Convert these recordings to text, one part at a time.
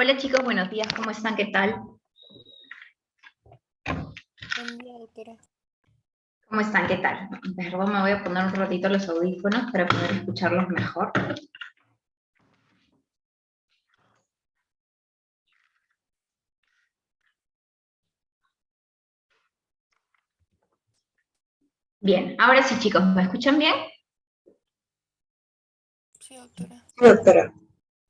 Hola chicos, buenos días, ¿cómo están? ¿Qué tal? Buen día, doctora. ¿Cómo están? ¿Qué tal? Perdón, me voy a poner un ratito los audífonos para poder escucharlos mejor. Bien, ahora sí chicos, ¿me escuchan bien? Sí, doctora. Sí, doctora.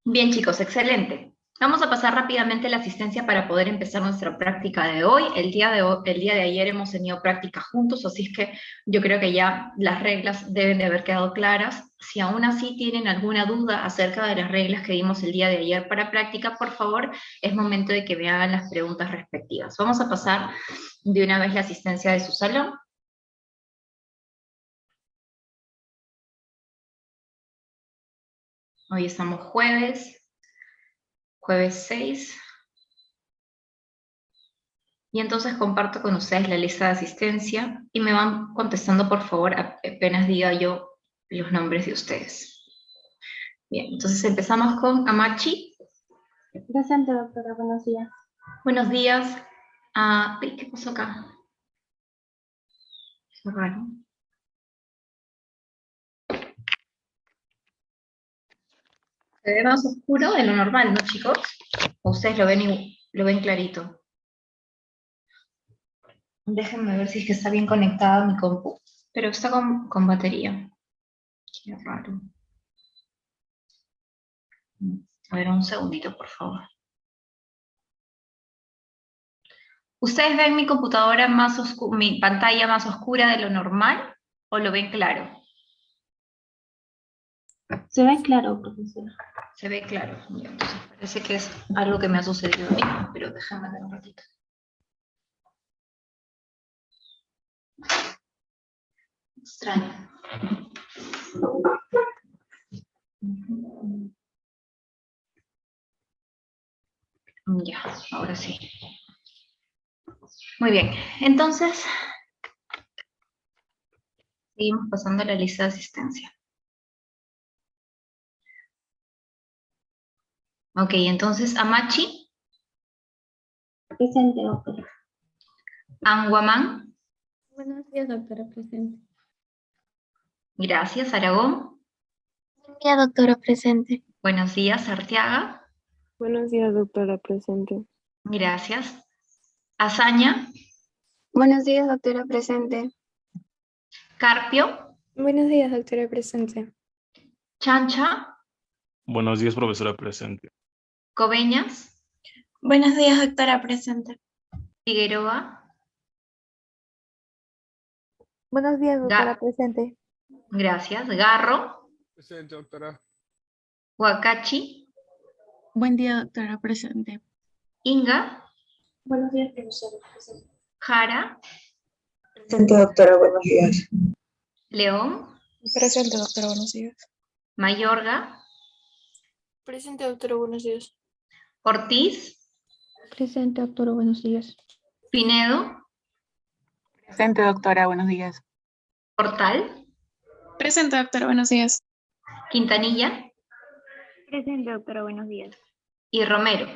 Bien chicos, excelente. Vamos a pasar rápidamente la asistencia para poder empezar nuestra práctica de hoy. El día de ayer hemos tenido práctica juntos, así es que yo creo que ya las reglas deben de haber quedado claras. Si aún así tienen alguna duda acerca de las reglas que dimos el día de ayer para práctica, por favor, es momento de que me hagan las preguntas respectivas. Vamos a pasar de una vez la asistencia de su salón. Hoy estamos jueves 6. Y entonces comparto con ustedes la lista de asistencia y me van contestando, por favor, apenas diga yo los nombres de ustedes. Bien, entonces empezamos con Amachi. Presente, doctora, buenos días. Buenos días. Uy, ¿qué pasó acá? Qué raro. Se ve más oscuro de lo normal, ¿no, chicos? ¿O ustedes lo ven clarito? Déjenme ver si es que está bien conectada mi compu. Pero está con batería. Qué raro. A ver, un segundito, por favor. ¿Ustedes ven mi computadora mi pantalla más oscura de lo normal o lo ven claro? Se ve claro, profesora. Se ve claro. Ya, entonces parece que es algo que me ha sucedido a mí, pero déjame ver un ratito. Extraño. Ya, ahora sí. Muy bien, entonces seguimos pasando a la lista de asistencia. Ok, entonces Amachi, Presente, doctora. Anguaman, Buenos días, doctora, presente. gracias, Aragón, Buen día, doctora, presente. buenos días, Arteaga, Buenos días, doctora, presente. gracias, Azaña, Buenos días, doctora, presente. Carpio, Buenos días, doctora, presente. Chancha, Buenos días, profesora presente. Coveñas, Buenos días, doctora, presente. Figueroa, Buenos días, doctora, presente. gracias, Garro, Presente, doctora. Huacachi, Buen día, doctora, presente. Inga, Buenos días, profesora, presente. Jara, Presente, doctora, buenos días. León, Presente, doctora, buenos días. Mayorga, Presente, doctora, buenos días. Ortiz, Presente, doctora, buenos días. Pinedo, Presente, doctora, buenos días. Portal, Presente, doctora, buenos días. Quintanilla Presente, doctora, buenos días. y Romero.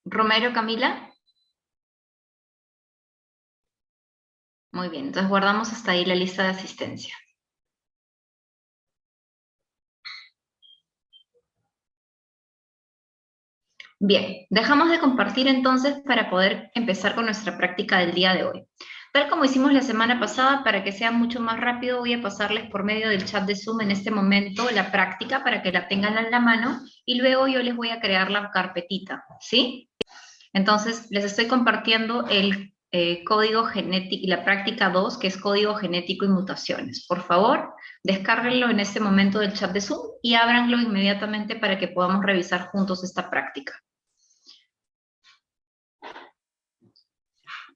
Romero, Camila. Muy bien, entonces guardamos hasta ahí la lista de asistencia. Bien, dejamos de compartir entonces para poder empezar con nuestra práctica del día de hoy. Tal como hicimos la semana pasada, para que sea mucho más rápido, voy a pasarles por medio del chat de Zoom en este momento la práctica para que la tengan en la mano y luego yo les voy a crear la carpetita, ¿sí? Entonces, les estoy compartiendo el código genético, la práctica 2, que es código genético y mutaciones. Por favor, descárguenlo en este momento del chat de Zoom y ábranlo inmediatamente para que podamos revisar juntos esta práctica.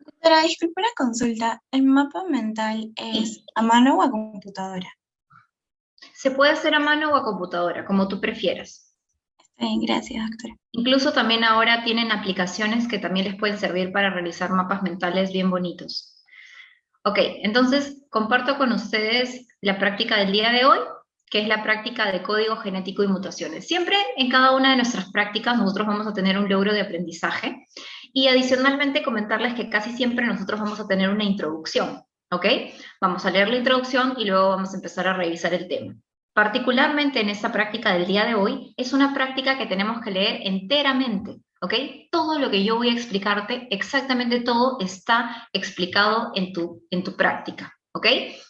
Doctora, disculpe la consulta. ¿El mapa mental es a mano o a computadora? Se puede hacer a mano o a computadora, como tú prefieras. Está bien, gracias, doctora. Incluso también ahora tienen aplicaciones que también les pueden servir para realizar mapas mentales bien bonitos. Ok, entonces comparto con ustedes la práctica del día de hoy, que es la práctica de código genético y mutaciones. Siempre en cada una de nuestras prácticas nosotros vamos a tener un logro de aprendizaje y adicionalmente comentarles que casi siempre nosotros vamos a tener una introducción, ¿ok? Vamos a leer la introducción y luego vamos a empezar a revisar el tema. Particularmente en esta práctica del día de hoy, es una práctica que tenemos que leer enteramente, ¿ok? Todo lo que yo voy a explicarte, exactamente todo está explicado en tu práctica, ¿ok?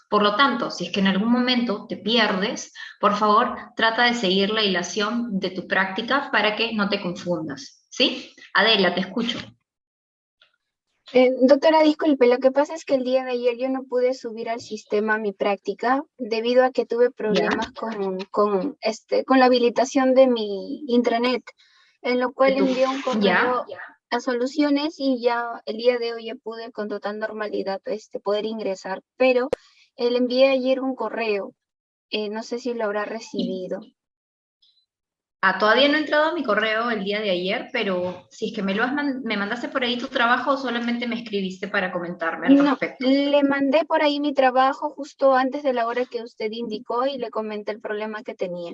Por lo tanto, si es que en algún momento te pierdes, por favor, trata de seguir la hilación de tu práctica para que no te confundas, ¿sí? Adela, te escucho. Doctora, disculpe, lo que pasa es que el día de ayer yo no pude subir al sistema mi práctica debido a que tuve problemas con la habilitación de mi intranet, en lo cual envié un correo a soluciones y ya el día de hoy ya pude con total normalidad poder ingresar, pero le envié ayer un correo, no sé si lo habrá recibido. Todavía no he entrado a mi correo el día de ayer, pero si es que me mandaste por ahí tu trabajo o solamente me escribiste para comentarme al respecto. Le mandé por ahí mi trabajo justo antes de la hora que usted indicó y le comenté el problema que tenía.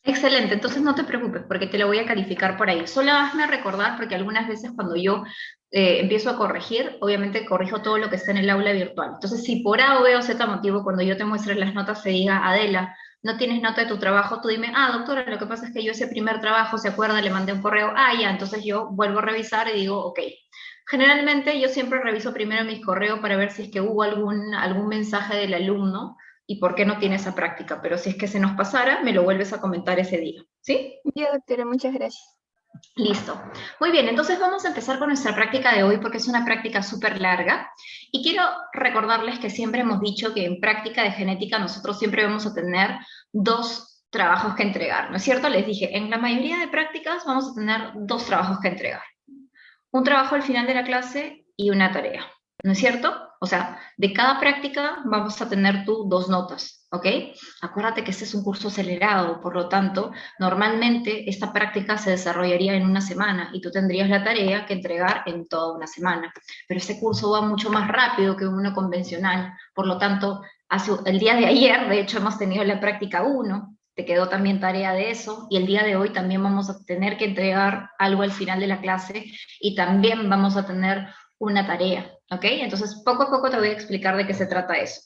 Excelente, entonces no te preocupes porque te lo voy a calificar por ahí. Solo hazme recordar porque algunas veces cuando yo empiezo a corregir, obviamente corrijo todo lo que está en el aula virtual. Entonces si por A o B o Z motivo cuando yo te muestre las notas se diga, Adela, no tienes nota de tu trabajo, tú dime, doctora, lo que pasa es que yo ese primer trabajo, ¿se acuerda? Le mandé un correo, ya, entonces yo vuelvo a revisar y digo, ok. Generalmente yo siempre reviso primero mis correos para ver si es que hubo algún mensaje del alumno y por qué no tiene esa práctica, pero si es que se nos pasara, me lo vuelves a comentar ese día, ¿sí? Ya, doctora, muchas gracias. Listo. Muy bien, entonces vamos a empezar con nuestra práctica de hoy porque es una práctica súper larga y quiero recordarles que siempre hemos dicho que en práctica de genética nosotros siempre vamos a tener 2 trabajos que entregar, ¿no es cierto? Les dije, en la mayoría de prácticas vamos a tener 2 trabajos que entregar. Un trabajo al final de la clase y una tarea, ¿no es cierto? O sea, de cada práctica vamos a tener tú 2 notas, ¿ok? Acuérdate que este es un curso acelerado, por lo tanto, normalmente esta práctica se desarrollaría en una semana y tú tendrías la tarea que entregar en toda una semana. Pero este curso va mucho más rápido que uno convencional, por lo tanto, el día de ayer, de hecho, hemos tenido la práctica 1, te quedó también tarea de eso, y el día de hoy también vamos a tener que entregar algo al final de la clase y también vamos a tener una tarea, ¿ok? Entonces, poco a poco te voy a explicar de qué se trata eso.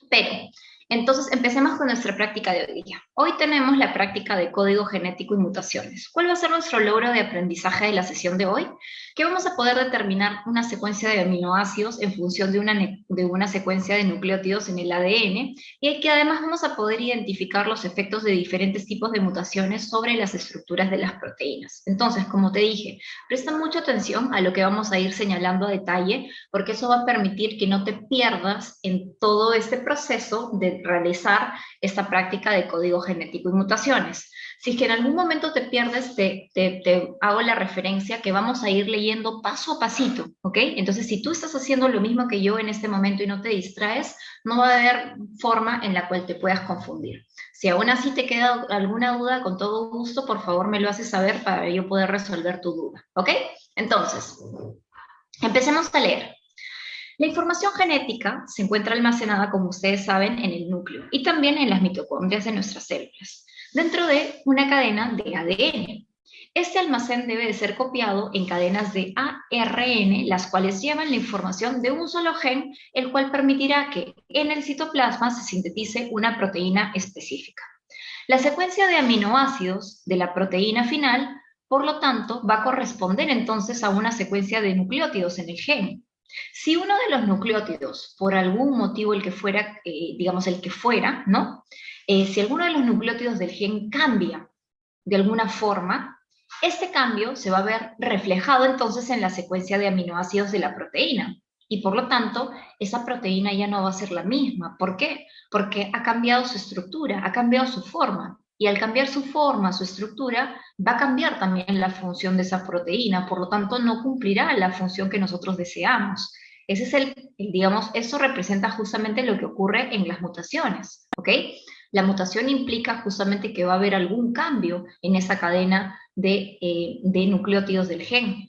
Pero, entonces, empecemos con nuestra práctica de hoy día. Hoy tenemos la práctica de código genético y mutaciones. ¿Cuál va a ser nuestro logro de aprendizaje de la sesión de hoy? Que vamos a poder determinar una secuencia de aminoácidos en función de una secuencia de nucleótidos en el ADN, y que además vamos a poder identificar los efectos de diferentes tipos de mutaciones sobre las estructuras de las proteínas. Entonces, como te dije, presta mucha atención a lo que vamos a ir señalando a detalle, porque eso va a permitir que no te pierdas en todo este proceso de realizar esta práctica de código genético y mutaciones. Si es que en algún momento te pierdes, te hago la referencia que vamos a ir leyendo paso a pasito, ¿ok? Entonces, si tú estás haciendo lo mismo que yo en este momento y no te distraes, no va a haber forma en la cual te puedas confundir. Si aún así te queda alguna duda, con todo gusto, por favor me lo haces saber para yo poder resolver tu duda, ¿ok? Entonces, empecemos a leer. La información genética se encuentra almacenada, como ustedes saben, en el núcleo y también en las mitocondrias de nuestras células, dentro de una cadena de ADN. Este almacén debe de ser copiado en cadenas de ARN, las cuales llevan la información de un solo gen, el cual permitirá que en el citoplasma se sintetice una proteína específica. La secuencia de aminoácidos de la proteína final, por lo tanto, va a corresponder entonces a una secuencia de nucleótidos en el gen. Si uno de los nucleótidos, por algún motivo el que fuera, ¿no? Si alguno de los nucleótidos del gen cambia de alguna forma, este cambio se va a ver reflejado entonces en la secuencia de aminoácidos de la proteína. Y por lo tanto, esa proteína ya no va a ser la misma. ¿Por qué? Porque ha cambiado su estructura, ha cambiado su forma. Y al cambiar su forma, su estructura, va a cambiar también la función de esa proteína, por lo tanto no cumplirá la función que nosotros deseamos. Ese es digamos, eso representa justamente lo que ocurre en las mutaciones, ¿ok? La mutación implica justamente que va a haber algún cambio en esa cadena de nucleótidos del gen.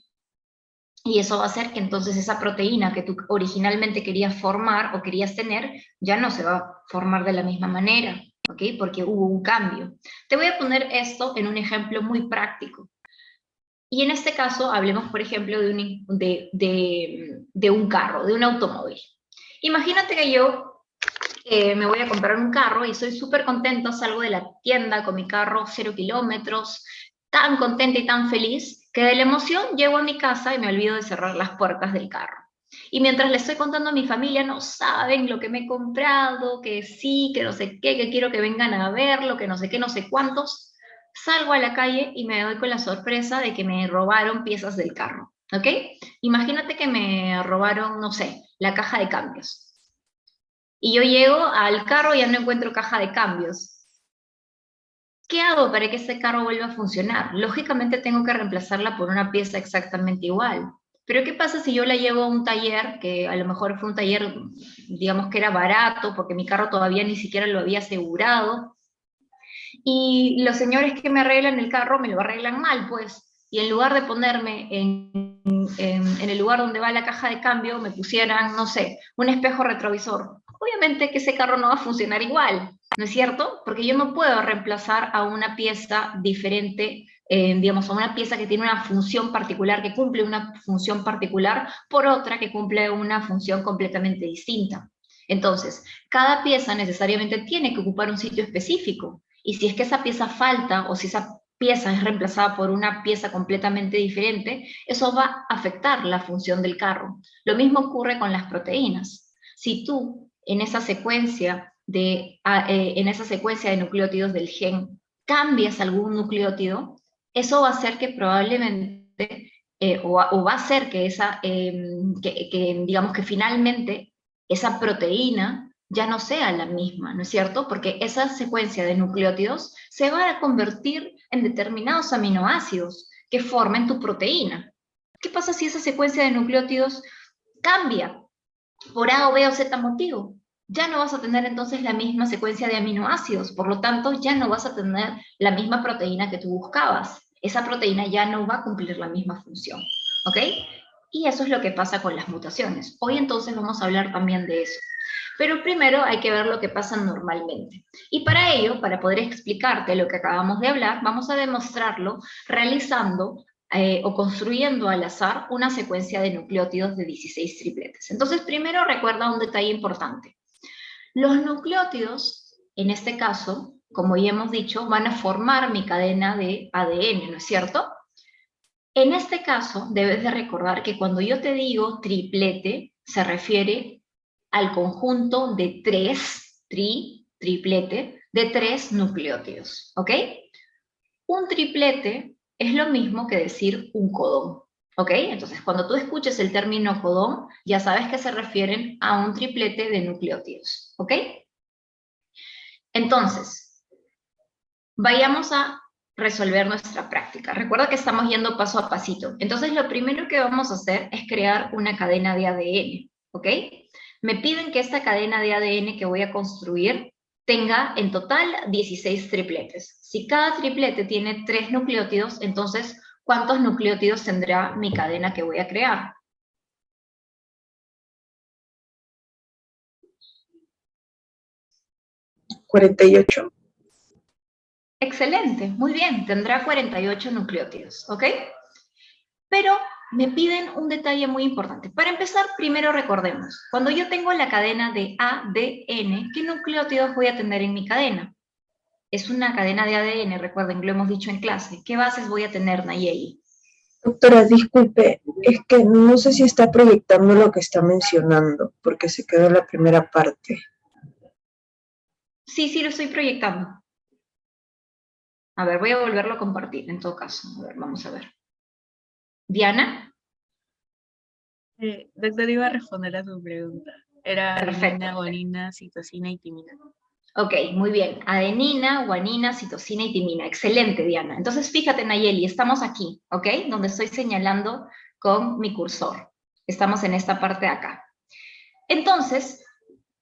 Y eso va a hacer que entonces esa proteína que tú originalmente querías formar o querías tener, ya no se va a formar de la misma manera, ¿ok? Porque hubo un cambio. Te voy a poner esto en un ejemplo muy práctico. Y en este caso, hablemos, por ejemplo, de un carro, de un automóvil. Imagínate que yo me voy a comprar un carro y soy súper contenta, salgo de la tienda con mi carro 0 kilómetros, tan contenta y tan feliz, que de la emoción llego a mi casa y me olvido de cerrar las puertas del carro. Y mientras le estoy contando a mi familia, no saben lo que me he comprado, que sí, que no sé qué, que quiero que vengan a verlo, que no sé qué, no sé cuántos. Salgo a la calle y me doy con la sorpresa de que me robaron piezas del carro, ¿ok? Imagínate que me robaron, no sé, la caja de cambios. Y yo llego al carro y ya no encuentro caja de cambios. ¿Qué hago para que ese carro vuelva a funcionar? Lógicamente tengo que reemplazarla por una pieza exactamente igual. Pero ¿qué pasa si yo la llevo a un taller, que a lo mejor fue un taller, digamos que era barato, porque mi carro todavía ni siquiera lo había asegurado, y los señores que me arreglan el carro me lo arreglan mal, pues, y en lugar de ponerme en el lugar donde va la caja de cambio, me pusieran, no sé, un espejo retrovisor. Obviamente que ese carro no va a funcionar igual, ¿no es cierto? Porque yo no puedo reemplazar a una pieza diferente, digamos, a una pieza que tiene una función particular, que cumple una función particular, por otra que cumple una función completamente distinta. Entonces, cada pieza necesariamente tiene que ocupar un sitio específico, y si es que esa pieza falta, o si esa pieza es reemplazada por una pieza completamente diferente, eso va a afectar la función del carro. Lo mismo ocurre con las proteínas. Si tú en esa secuencia de nucleótidos del gen cambias algún nucleótido, eso va a hacer que probablemente, o va a hacer que digamos que finalmente esa proteína ya no sea la misma, ¿no es cierto? Porque esa secuencia de nucleótidos se va a convertir en determinados aminoácidos que formen tu proteína. ¿Qué pasa si esa secuencia de nucleótidos cambia por A o B o Z motivo? Ya no vas a tener entonces la misma secuencia de aminoácidos, por lo tanto ya no vas a tener la misma proteína que tú buscabas. Esa proteína ya no va a cumplir la misma función, ¿ok? Y eso es lo que pasa con las mutaciones. Hoy entonces vamos a hablar también de eso. Pero primero hay que ver lo que pasa normalmente. Y para ello, para poder explicarte lo que acabamos de hablar, vamos a demostrarlo realizando o construyendo al azar una secuencia de nucleótidos de 16 tripletes. Entonces, primero recuerda un detalle importante. Los nucleótidos, en este caso, como ya hemos dicho, van a formar mi cadena de ADN, ¿no es cierto? En este caso, debes de recordar que cuando yo te digo triplete, se refiere al conjunto de triplete, de 3 nucleótidos, ¿ok? Un triplete es lo mismo que decir un codón, ¿ok? Entonces, cuando tú escuches el término codón, ya sabes que se refieren a un triplete de nucleótidos, ¿ok? Entonces, vayamos a resolver nuestra práctica. Recuerda que estamos yendo paso a pasito. Entonces, lo primero que vamos a hacer es crear una cadena de ADN, ¿ok? Me piden que esta cadena de ADN que voy a construir tenga en total 16 tripletes. Si cada triplete tiene 3 nucleótidos, entonces, ¿cuántos nucleótidos tendrá mi cadena que voy a crear? ¿48? Excelente, muy bien, tendrá 48 nucleótidos, ¿ok? Pero me piden un detalle muy importante. Para empezar, primero recordemos, cuando yo tengo la cadena de ADN, ¿qué nucleótidos voy a tener en mi cadena? Es una cadena de ADN, recuerden, lo hemos dicho en clase. ¿Qué bases voy a tener, Nayeli? Doctora, disculpe, es que no sé si está proyectando lo que está mencionando, porque se quedó la primera parte. Sí, lo estoy proyectando. A ver, voy a volverlo a compartir, en todo caso. A ver, vamos a ver. ¿Diana? Doctor, iba a responder a su pregunta. Era Perfecto. adenina, guanina, citosina y timina. Ok, muy bien. Adenina, guanina, citosina y timina. Excelente, Diana. Entonces, fíjate, Nayeli, estamos aquí, ¿ok? Donde estoy señalando con mi cursor. Estamos en esta parte de acá. Entonces,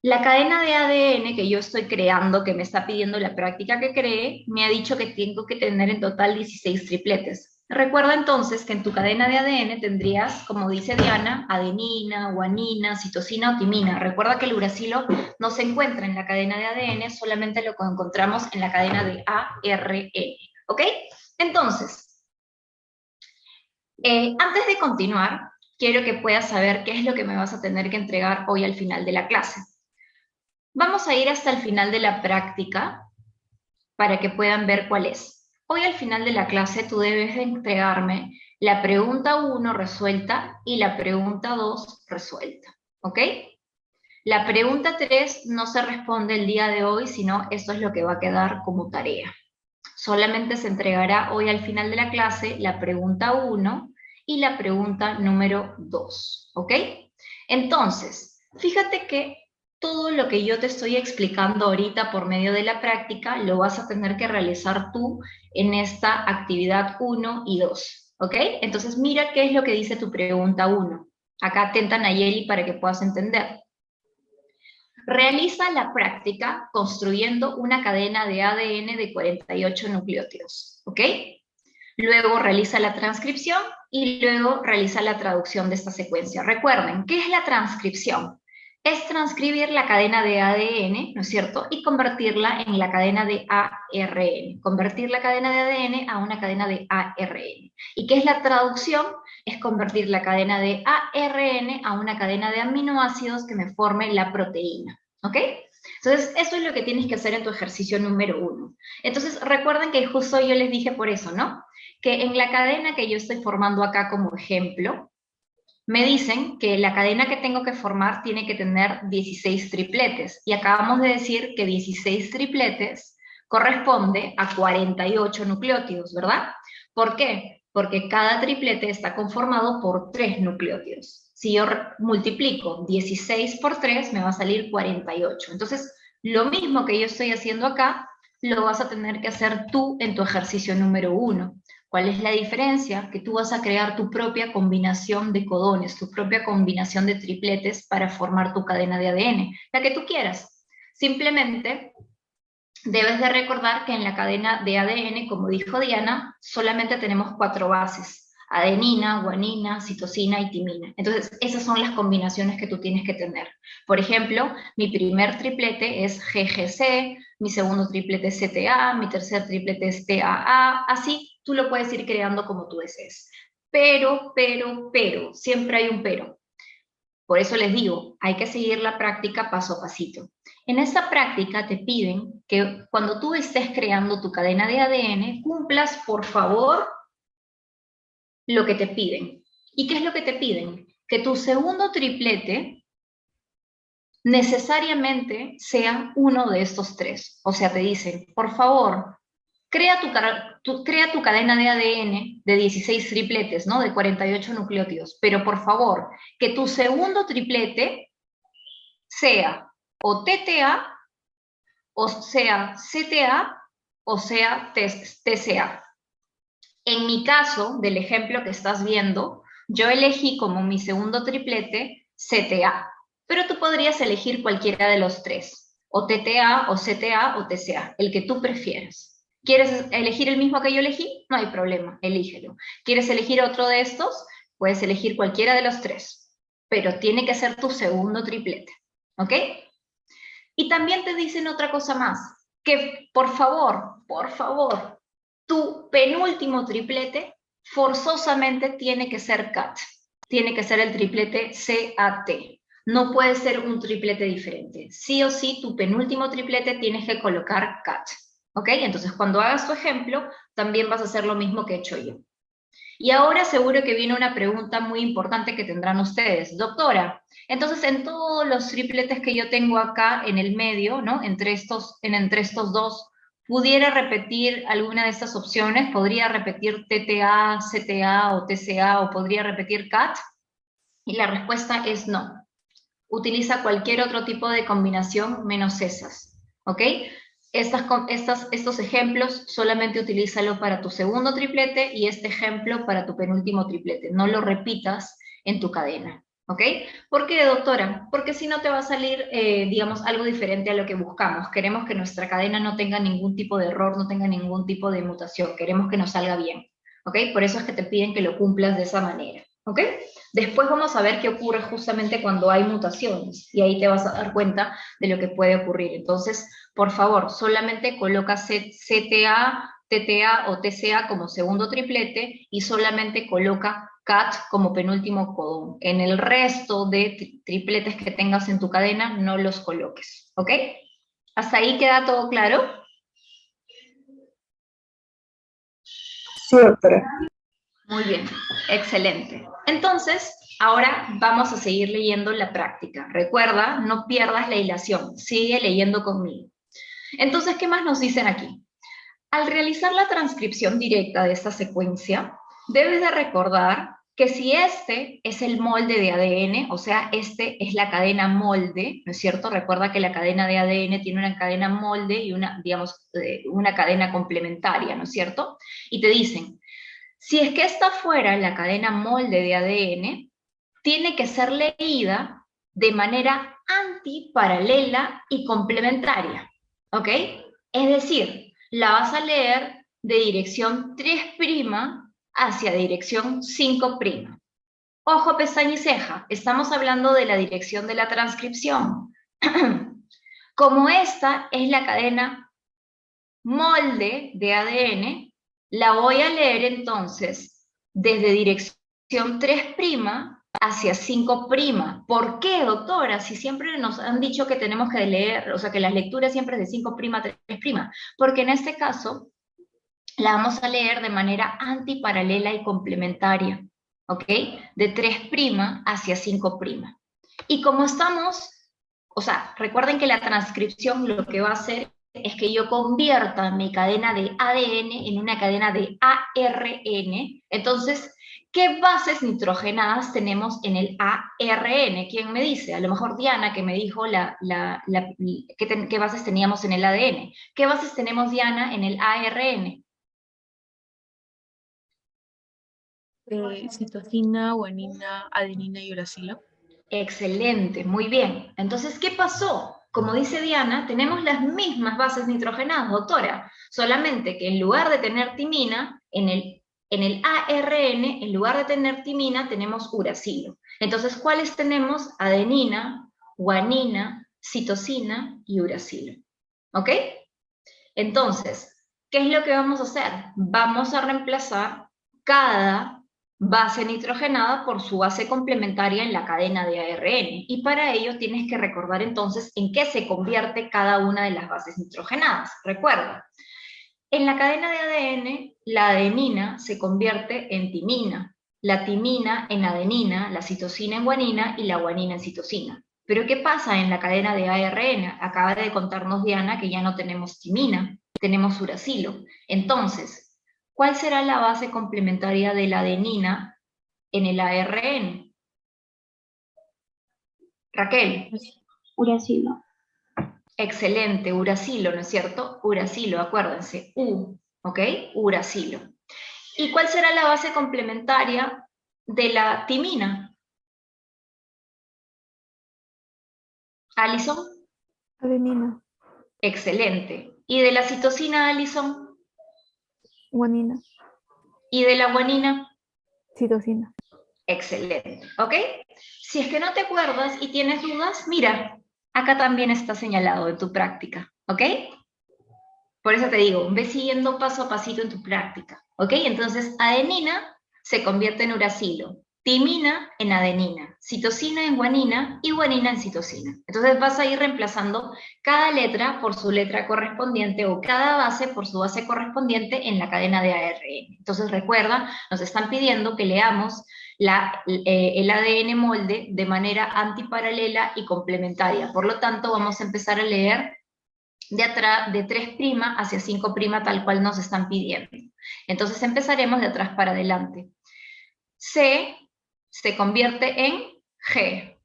la cadena de ADN que yo estoy creando, que me está pidiendo la práctica que cree, me ha dicho que tengo que tener en total 16 tripletes. Recuerda entonces que en tu cadena de ADN tendrías, como dice Diana, adenina, guanina, citosina o timina. Recuerda que el uracilo no se encuentra en la cadena de ADN, solamente lo encontramos en la cadena de ARN, ¿ok? Entonces, antes de continuar, quiero que puedas saber qué es lo que me vas a tener que entregar hoy al final de la clase. Vamos a ir hasta el final de la práctica para que puedan ver cuál es. Hoy al final de la clase tú debes de entregarme la pregunta 1 resuelta y la pregunta 2 resuelta, ¿ok? La pregunta 3 no se responde el día de hoy, sino esto es lo que va a quedar como tarea. Solamente se entregará hoy al final de la clase la pregunta 1 y la pregunta número 2, ¿ok? Entonces, fíjate que todo lo que yo te estoy explicando ahorita por medio de la práctica lo vas a tener que realizar tú en esta actividad 1 y 2, ¿ok? Entonces mira qué es lo que dice tu pregunta 1. Acá atenta Nayeli para que puedas entender. Realiza la práctica construyendo una cadena de ADN de 48 nucleótidos, ¿ok? Luego realiza la transcripción y luego realiza la traducción de esta secuencia. Recuerden, ¿qué es la transcripción? Es transcribir la cadena de ADN, ¿no es cierto? Y convertirla en la cadena de ARN. Convertir la cadena de ADN a una cadena de ARN. ¿Y qué es la traducción? Es convertir la cadena de ARN a una cadena de aminoácidos que me forme la proteína, ¿ok? Entonces, eso es lo que tienes que hacer en tu ejercicio número 1. Entonces, recuerden que justo yo les dije por eso, ¿no? Que en la cadena que yo estoy formando acá como ejemplo, me dicen que la cadena que tengo que formar tiene que tener 16 tripletes. Y acabamos de decir que 16 tripletes corresponde a 48 nucleótidos, ¿verdad? ¿Por qué? Porque cada triplete está conformado por 3 nucleótidos. Si yo multiplico 16 por 3, me va a salir 48. Entonces, lo mismo que yo estoy haciendo acá, lo vas a tener que hacer tú en tu ejercicio número 1. ¿Cuál es la diferencia? Que tú vas a crear tu propia combinación de codones, tu propia combinación de tripletes para formar tu cadena de ADN, la que tú quieras. Simplemente debes de recordar que en la cadena de ADN, como dijo Diana, solamente tenemos 4 bases: adenina, guanina, citosina y timina. Entonces, esas son las combinaciones que tú tienes que tener. Por ejemplo, mi primer triplete es GGC, mi segundo triplete es CTA, mi tercer triplete es TAA, así tú lo puedes ir creando como tú desees. Pero, siempre hay un pero. Por eso les digo, hay que seguir la práctica paso a pasito. En esta práctica te piden que cuando tú estés creando tu cadena de ADN, cumplas, por favor, lo que te piden. ¿Y qué es lo que te piden? Que tu segundo triplete necesariamente sea uno de estos 3. O sea, te dicen, por favor, crea tu cadena de ADN de 16 tripletes, ¿no? De 48 nucleótidos. Pero por favor, que tu segundo triplete sea o TTA, o sea CTA, o sea TCA. En mi caso, del ejemplo que estás viendo, yo elegí como mi segundo triplete CTA, pero tú podrías elegir cualquiera de los 3, o TTA, o CTA, o TCA, el que tú prefieras. ¿Quieres elegir el mismo que yo elegí? No hay problema, elígelo. ¿Quieres elegir otro de estos? Puedes elegir cualquiera de los 3, pero tiene que ser tu segundo triplete, ¿ok? Y también te dicen otra cosa más, que por favor, tu penúltimo triplete forzosamente tiene que ser CAT, tiene que ser el triplete CAT, no puede ser un triplete diferente. Sí o sí, tu penúltimo triplete tienes que colocar CAT, ¿ok? Entonces, cuando hagas tu ejemplo, también vas a hacer lo mismo que he hecho yo. Y ahora seguro que viene una pregunta muy importante que tendrán ustedes. Doctora, entonces en todos los tripletes que yo tengo acá en el medio, ¿no? Entre estos 2, ¿pudiera repetir alguna de estas opciones? ¿Podría repetir TTA, CTA o TCA o podría repetir CAT? Y la respuesta es no. Utiliza cualquier otro tipo de combinación menos esas, ¿ok? Estos ejemplos solamente utilízalo para tu segundo triplete y este ejemplo para tu penúltimo triplete. No lo repitas en tu cadena, ¿ok? ¿Por qué, doctora? Porque si no te va a salir, digamos, algo diferente a lo que buscamos. Queremos que nuestra cadena no tenga ningún tipo de error, no tenga ningún tipo de mutación. Queremos que nos salga bien. ¿ok? Por eso es que te piden que lo cumplas de esa manera, ¿ok? Después vamos a ver qué ocurre justamente cuando hay mutaciones, y ahí te vas a dar cuenta de lo que puede ocurrir. Entonces, por favor, solamente coloca CTA, TTA o TCA como segundo triplete, y solamente coloca CAT como penúltimo codón. En el resto de tripletes que tengas en tu cadena, no los coloques, ¿ok? ¿Hasta ahí queda todo claro? Sí, doctora. Muy bien, excelente. Entonces, ahora vamos a seguir leyendo la práctica. Recuerda, no pierdas la hilación, sigue leyendo conmigo. Entonces, ¿qué más nos dicen aquí? Al realizar la transcripción directa de esta secuencia, debes de recordar que si este es el molde de ADN, o sea, este es la cadena molde, ¿no es cierto? Recuerda que la cadena de ADN tiene una cadena molde y una, digamos, una cadena complementaria, ¿no es cierto? Y te dicen, si es que esta fuera la cadena molde de ADN, tiene que ser leída de manera antiparalela y complementaria, ¿ok? Es decir, la vas a leer de dirección 3' hacia dirección 5'. Ojo, pestaña y ceja, estamos hablando de la dirección de la transcripción. Como esta es la cadena molde de ADN, la voy a leer entonces desde dirección 3' hacia 5'. ¿Por qué, doctora? Si siempre nos han dicho que tenemos que leer, o sea, que las lecturas siempre es de 5' a 3'. Porque en este caso la vamos a leer de manera antiparalela y complementaria, ¿ok? De 3' hacia 5'. Y como estamos, o sea, recuerden que la transcripción lo que va a hacer es que yo convierta mi cadena de ADN en una cadena de ARN. Entonces, ¿qué bases nitrogenadas tenemos en el ARN? ¿Quién me dice? A lo mejor Diana, que me dijo qué bases teníamos en el ADN. ¿Qué bases tenemos, Diana, en el ARN? Citosina, guanina, adenina y uracilo. Excelente, muy bien. Entonces, ¿qué pasó? Como dice Diana, tenemos las mismas bases nitrogenadas, doctora, solamente que en lugar de tener timina, en el ARN, en lugar de tener timina, tenemos uracilo. Entonces, ¿cuáles tenemos? Adenina, guanina, citosina y uracilo. ¿Ok? Entonces, ¿qué es lo que vamos a hacer? Vamos a reemplazar cada base nitrogenada por su base complementaria en la cadena de ARN. Y para ello tienes que recordar entonces en qué se convierte cada una de las bases nitrogenadas. Recuerda, en la cadena de ADN, la adenina se convierte en timina, la timina en adenina, la citosina en guanina y la guanina en citosina. Pero ¿qué pasa en la cadena de ARN? Acaba de contarnos Diana que ya no tenemos timina, tenemos uracilo. Entonces, ¿cuál será la base complementaria de la adenina en el ARN? Raquel. Uracilo. Excelente, uracilo, ¿no es cierto? Uracilo, acuérdense, U, ¿ok? Uracilo. ¿Y cuál será la base complementaria de la timina? ¿Alison? Adenina. Excelente. ¿Y de la citosina, Alison? Guanina. ¿Y de la guanina? Citosina. Excelente, ¿ok? Si es que no te acuerdas y tienes dudas, mira, acá también está señalado en tu práctica, ¿ok? Por eso te digo, ve siguiendo paso a pasito en tu práctica, ¿ok? Entonces, adenina se convierte en uracilo, timina en adenina, citosina en guanina y guanina en citosina. Entonces vas a ir reemplazando cada letra por su letra correspondiente o cada base por su base correspondiente en la cadena de ARN. Entonces recuerda, nos están pidiendo que leamos el ADN molde de manera antiparalela y complementaria. Por lo tanto, vamos a empezar a leer de 3' hacia 5' tal cual nos están pidiendo. Entonces empezaremos de atrás para adelante. C se convierte en G.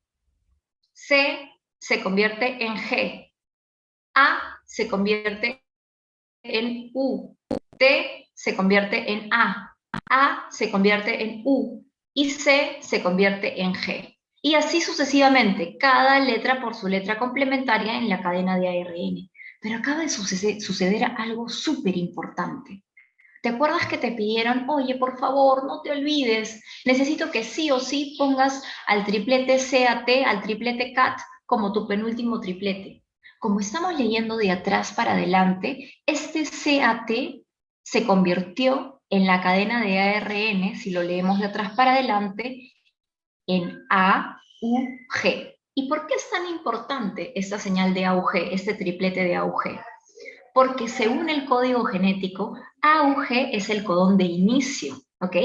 C se convierte en G. A se convierte en U. T se convierte en A. A se convierte en U. Y C se convierte en G. Y así sucesivamente, cada letra por su letra complementaria en la cadena de ARN. Pero acaba de suceder algo súper importante. ¿Te acuerdas que te pidieron, oye, por favor, no te olvides, necesito que sí o sí pongas al triplete CAT, al triplete CAT, como tu penúltimo triplete? Como estamos leyendo de atrás para adelante, este CAT se convirtió en la cadena de ARN, si lo leemos de atrás para adelante, en AUG. ¿Y por qué es tan importante esta señal de AUG, este triplete de AUG? Porque según el código genético, AUG es el codón de inicio, ¿ok?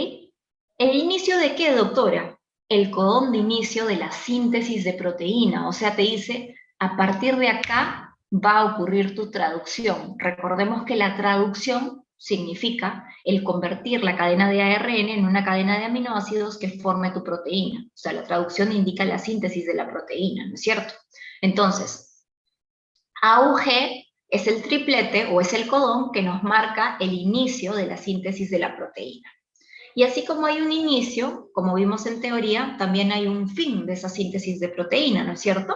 ¿El inicio de qué, doctora? El codón de inicio de la síntesis de proteína, o sea, te dice, a partir de acá va a ocurrir tu traducción. Recordemos que la traducción significa el convertir la cadena de ARN en una cadena de aminoácidos que forme tu proteína. O sea, la traducción indica la síntesis de la proteína, ¿no es cierto? Entonces, AUG es el triplete o es el codón que nos marca el inicio de la síntesis de la proteína. Y así como hay un inicio, como vimos en teoría, también hay un fin de esa síntesis de proteína, ¿no es cierto?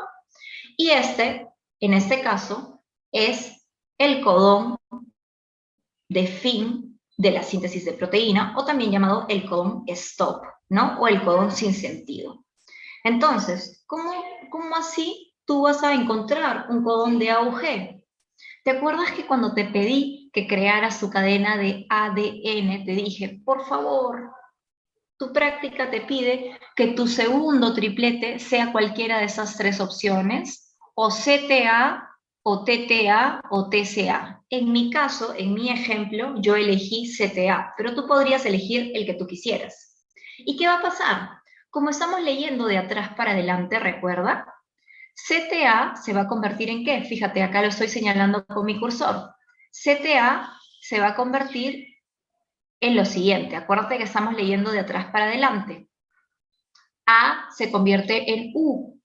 Y en este caso, es el codón de fin de la síntesis de proteína, o también llamado el codón stop, ¿no? O el codón sin sentido. Entonces, ¿cómo así tú vas a encontrar un codón de AUG? ¿Te acuerdas que cuando te pedí que crearas tu cadena de ADN, te dije, por favor, tu práctica te pide que tu segundo triplete sea cualquiera de esas tres opciones, o CTA, o TTA, o TCA? En mi caso, en mi ejemplo, yo elegí CTA, pero tú podrías elegir el que tú quisieras. ¿Y qué va a pasar? Como estamos leyendo de atrás para adelante, ¿recuerda? CTA se va a convertir en ¿qué? Fíjate, acá lo estoy señalando con mi cursor. CTA se va a convertir en lo siguiente. Acuérdate que estamos leyendo de atrás para adelante. A se convierte en U,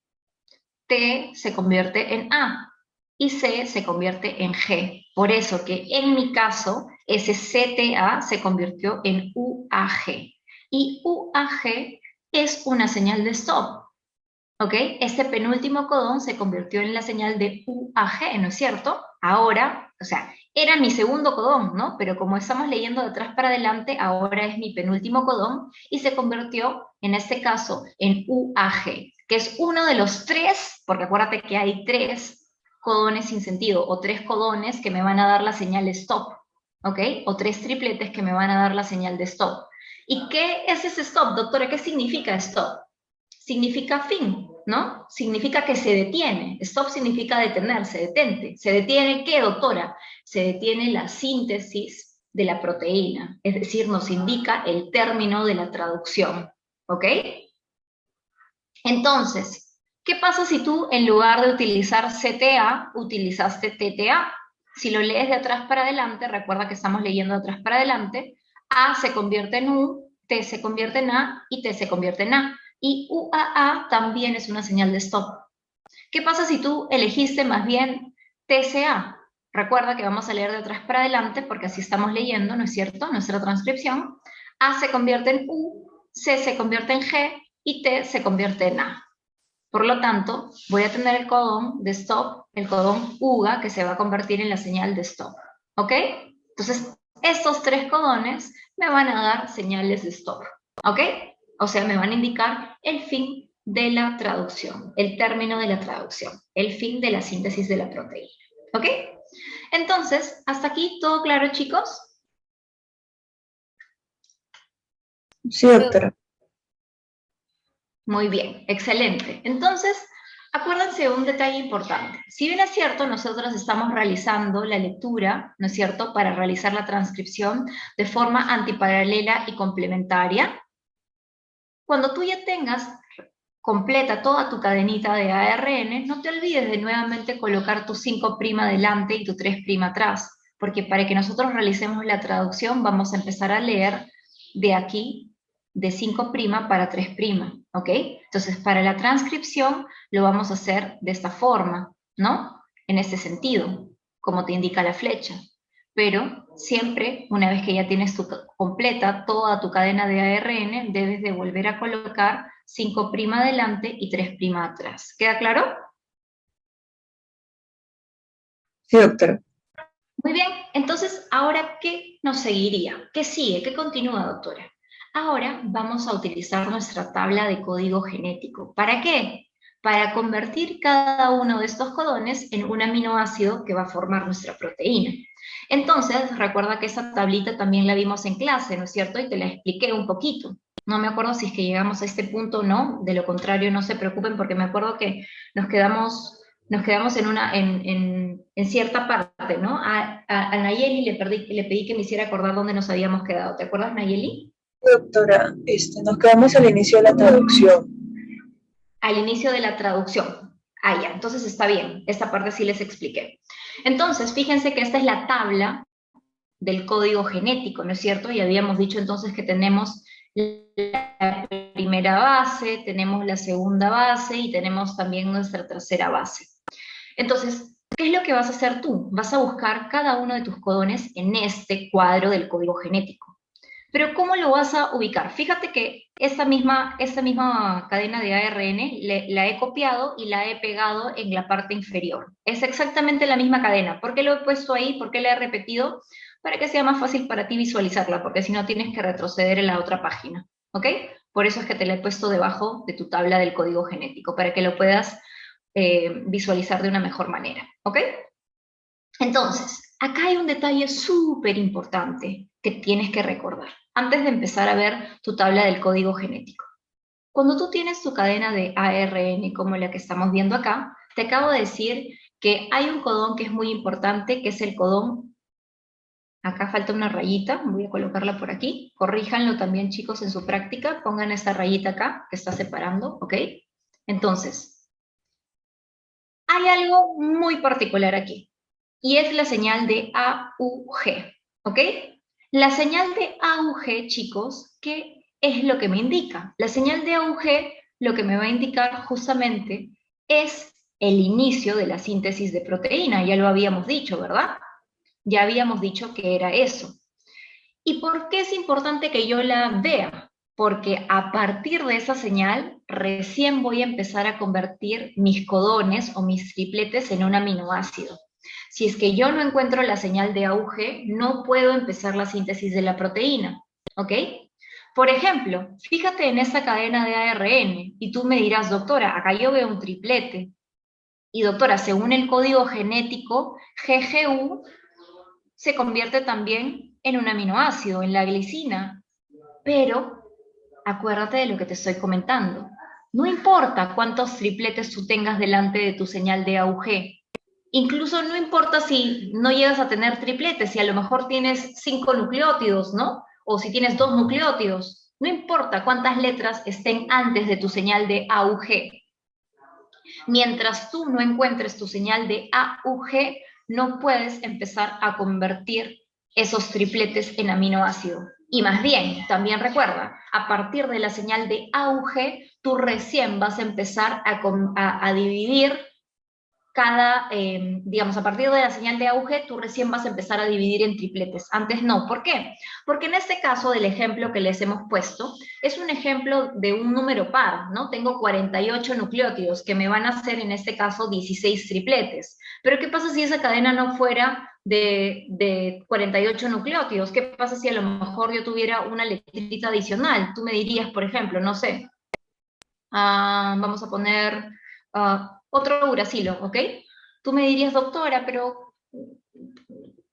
T se convierte en A y C se convierte en G. Por eso que en mi caso, ese CTA se convirtió en UAG. Y UAG es una señal de stop. ¿Ok? Este penúltimo codón se convirtió en la señal de UAG, ¿no es cierto? Ahora, o sea, era mi segundo codón, ¿no? Pero como estamos leyendo de atrás para adelante, ahora es mi penúltimo codón y se convirtió, en este caso, en UAG, que es uno de los tres, porque acuérdate que hay tres codones sin sentido, o tres codones que me van a dar la señal de stop, ¿ok? O tres tripletes que me van a dar la señal de stop. ¿Y qué es ese stop, doctora? ¿Qué significa stop? Significa fin, ¿no? Significa que se detiene. Stop significa detenerse, detente. ¿Se detiene qué, doctora? Se detiene la síntesis de la proteína, es decir, nos indica el término de la traducción, ¿ok? Entonces, ¿qué pasa si tú en lugar de utilizar CTA, utilizaste TTA? Si lo lees de atrás para adelante, recuerda que estamos leyendo de atrás para adelante, A se convierte en U, T se convierte en A y T se convierte en A. Y UAA también es una señal de stop. ¿Qué pasa si tú elegiste más bien TCA? Recuerda que vamos a leer de atrás para adelante porque así estamos leyendo, ¿no es cierto? Nuestra transcripción. A se convierte en U, C se convierte en G y T se convierte en A. Por lo tanto, voy a tener el codón de stop, el codón UGA, que se va a convertir en la señal de stop. ¿Ok? Entonces, estos tres codones me van a dar señales de stop. ¿Ok? O sea, me van a indicar el fin de la traducción, el término de la traducción, el fin de la síntesis de la proteína. ¿Ok? Entonces, ¿hasta aquí todo claro, chicos? Sí, doctora. Muy bien, excelente. Entonces, acuérdense de un detalle importante. Si bien es cierto, nosotros estamos realizando la lectura, ¿no es cierto?, para realizar la transcripción de' antiparalela y complementaria. Cuando tú ya tengas completa toda tu cadenita de ARN, no te olvides de nuevamente colocar tu 5' adelante y tu 3' atrás, porque para que nosotros realicemos la traducción vamos a empezar a leer de aquí, de 5' para 3', ¿ok? Entonces, para la transcripción lo vamos a hacer de esta forma, ¿no? En este sentido, como te indica la flecha. Pero siempre, una vez que ya tienes completa toda tu cadena de ARN, debes de volver a colocar 5' adelante y 3' atrás. ¿Queda claro? Sí, doctora. Muy bien, entonces, ¿ahora qué nos seguiría? ¿Qué sigue? ¿Qué continúa, doctora? Ahora vamos a utilizar nuestra tabla de código genético. ¿Para qué? Para convertir cada uno de estos codones en un aminoácido que va a formar nuestra proteína. Entonces, recuerda que esa tablita también la vimos en clase, ¿no es cierto? Y te la expliqué un poquito. No me acuerdo si es que llegamos a este punto o no, de lo contrario no se preocupen porque me acuerdo que nos quedamos en cierta parte, ¿no? A Nayeli le pedí que me hiciera acordar dónde nos habíamos quedado. ¿Te acuerdas, Nayeli? Doctora, nos quedamos al inicio de la traducción. Al inicio de la traducción. Ah, ya, entonces está bien. Esta parte sí les expliqué. Entonces, fíjense que esta es la tabla del código genético, ¿no es cierto? Y habíamos dicho entonces que tenemos la primera base, tenemos la segunda base y tenemos también nuestra tercera base. Entonces, ¿qué es lo que vas a hacer tú? Vas a buscar cada uno de tus codones en este cuadro del código genético. Pero ¿cómo lo vas a ubicar? Fíjate que esta misma cadena de ARN la he copiado y la he pegado en la parte inferior. Es exactamente la misma cadena. ¿Por qué lo he puesto ahí? ¿Por qué la he repetido? Para que sea más fácil para ti visualizarla, porque si no tienes que retroceder en la otra página. ¿Ok? Por eso es que te la he puesto debajo de tu tabla del código genético, para que lo puedas visualizar de una mejor manera. ¿Ok? Entonces, acá hay un detalle súper importante que tienes que recordar antes de empezar a ver tu tabla del código genético. Cuando tú tienes tu cadena de ARN como la que estamos viendo acá, te acabo de decir que hay un codón que es muy importante, que es el codón, acá falta una rayita, voy a colocarla por aquí, corríjanlo también chicos en su práctica, pongan esta rayita acá que está separando, ¿ok? Entonces, hay algo muy particular aquí, y es la señal de AUG, ¿ok? La señal de AUG, chicos, ¿qué es lo que me indica? La señal de AUG lo que me va a indicar justamente es el inicio de la síntesis de proteína, ya lo habíamos dicho, ¿verdad? Ya habíamos dicho que era eso. ¿Y por qué es importante que yo la vea? Porque a partir de esa señal recién voy a empezar a convertir mis codones o mis tripletes en un aminoácido. Si es que yo no encuentro la señal de AUG, no puedo empezar la síntesis de la proteína, ¿ok? Por ejemplo, fíjate en esta cadena de ARN y tú me dirás, doctora, acá yo veo un triplete. Y doctora, según el código genético, GGU se convierte también en un aminoácido, en la glicina. Pero acuérdate de lo que te estoy comentando. No importa cuántos tripletes tú tengas delante de tu señal de AUG. Incluso no importa si no llegas a tener tripletes, si a lo mejor tienes 5 nucleótidos, ¿no? O si tienes 2 nucleótidos. No importa cuántas letras estén antes de tu señal de AUG. Mientras tú no encuentres tu señal de AUG, no puedes empezar a convertir esos tripletes en aminoácido. Y más bien, también recuerda, a partir de la señal de AUG, tú recién vas a empezar a dividir digamos, a partir de la señal de AUG, tú recién vas a empezar a dividir en tripletes. Antes no. ¿Por qué? Porque en este caso del ejemplo que les hemos puesto, es un ejemplo de un número par, ¿no? Tengo 48 nucleótidos que me van a hacer, en este caso, 16 tripletes. Pero ¿qué pasa si esa cadena no fuera de 48 nucleótidos? ¿Qué pasa si a lo mejor yo tuviera una letrita adicional? Tú me dirías, por ejemplo, no sé, vamos a poner otro uracilo, ¿ok? Tú me dirías, doctora, pero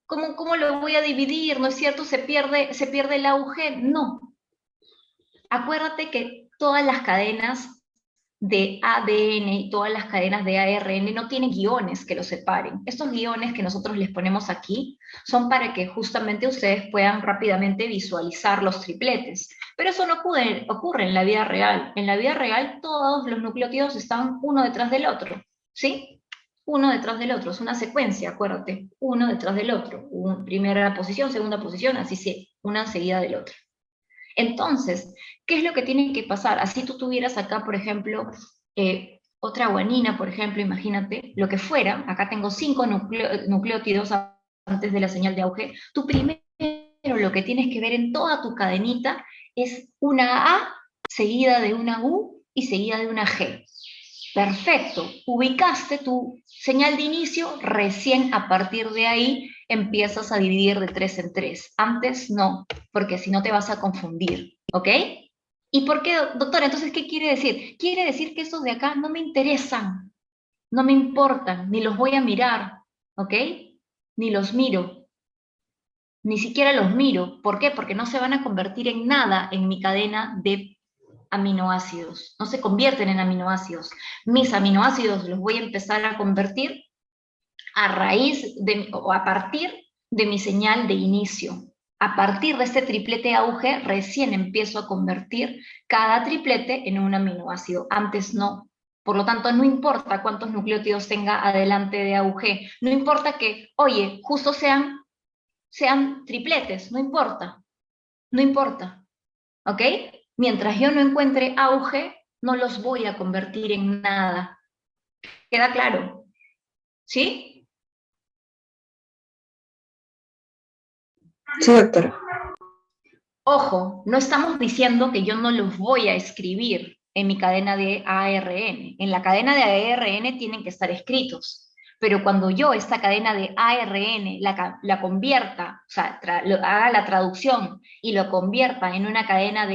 ¿cómo lo voy a dividir? ¿No es cierto? ¿Se pierde el AUG? No. Acuérdate que todas las cadenas de ADN y todas las cadenas de ARN no tienen guiones que los separen. Estos guiones que nosotros les ponemos aquí son para que justamente ustedes puedan rápidamente visualizar los tripletes. Pero eso no ocurre en la vida real. En la vida real todos los nucleótidos están uno detrás del otro, ¿sí? Uno detrás del otro, es una secuencia, acuérdate, uno detrás del otro. Primera posición, segunda posición, así sí, una seguida del otro. Entonces, ¿qué es lo que tiene que pasar? Así tú tuvieras acá, por ejemplo, otra guanina, por ejemplo, imagínate, lo que fuera, acá tengo 5 nucleótidos antes de la señal de AUG, tú primero lo que tienes que ver en toda tu cadenita es una A seguida de una U y seguida de una G. Perfecto, ubicaste tu señal de inicio, recién a partir de ahí empiezas a dividir de 3 en 3. Antes no, porque si no te vas a confundir, ¿ok? ¿Y por qué, doctora? Entonces, ¿qué quiere decir? Quiere decir que estos de acá no me interesan, no me importan, ni los voy a mirar, ¿ok? Ni los miro, ni siquiera los miro. ¿Por qué? Porque no se van a convertir en nada en mi cadena de aminoácidos. No se convierten en aminoácidos. Mis aminoácidos los voy a empezar a convertir a raíz de, o a partir de mi señal de inicio. A partir de este triplete auge, recién empiezo a convertir cada triplete en un aminoácido. Antes no. Por lo tanto, no importa cuántos nucleótidos tenga adelante de auge. No importa que, oye, justo sean tripletes. No importa. No importa. ¿Ok? Mientras yo no encuentre auge, no los voy a convertir en nada. ¿Queda claro? ¿Sí? Sí, doctora. Ojo, no estamos diciendo que yo no los voy a escribir en mi cadena de ARN. En la cadena de ARN tienen que estar escritos. Pero cuando yo esta cadena de ARN la convierta, o sea, haga la traducción y lo convierta en una cadena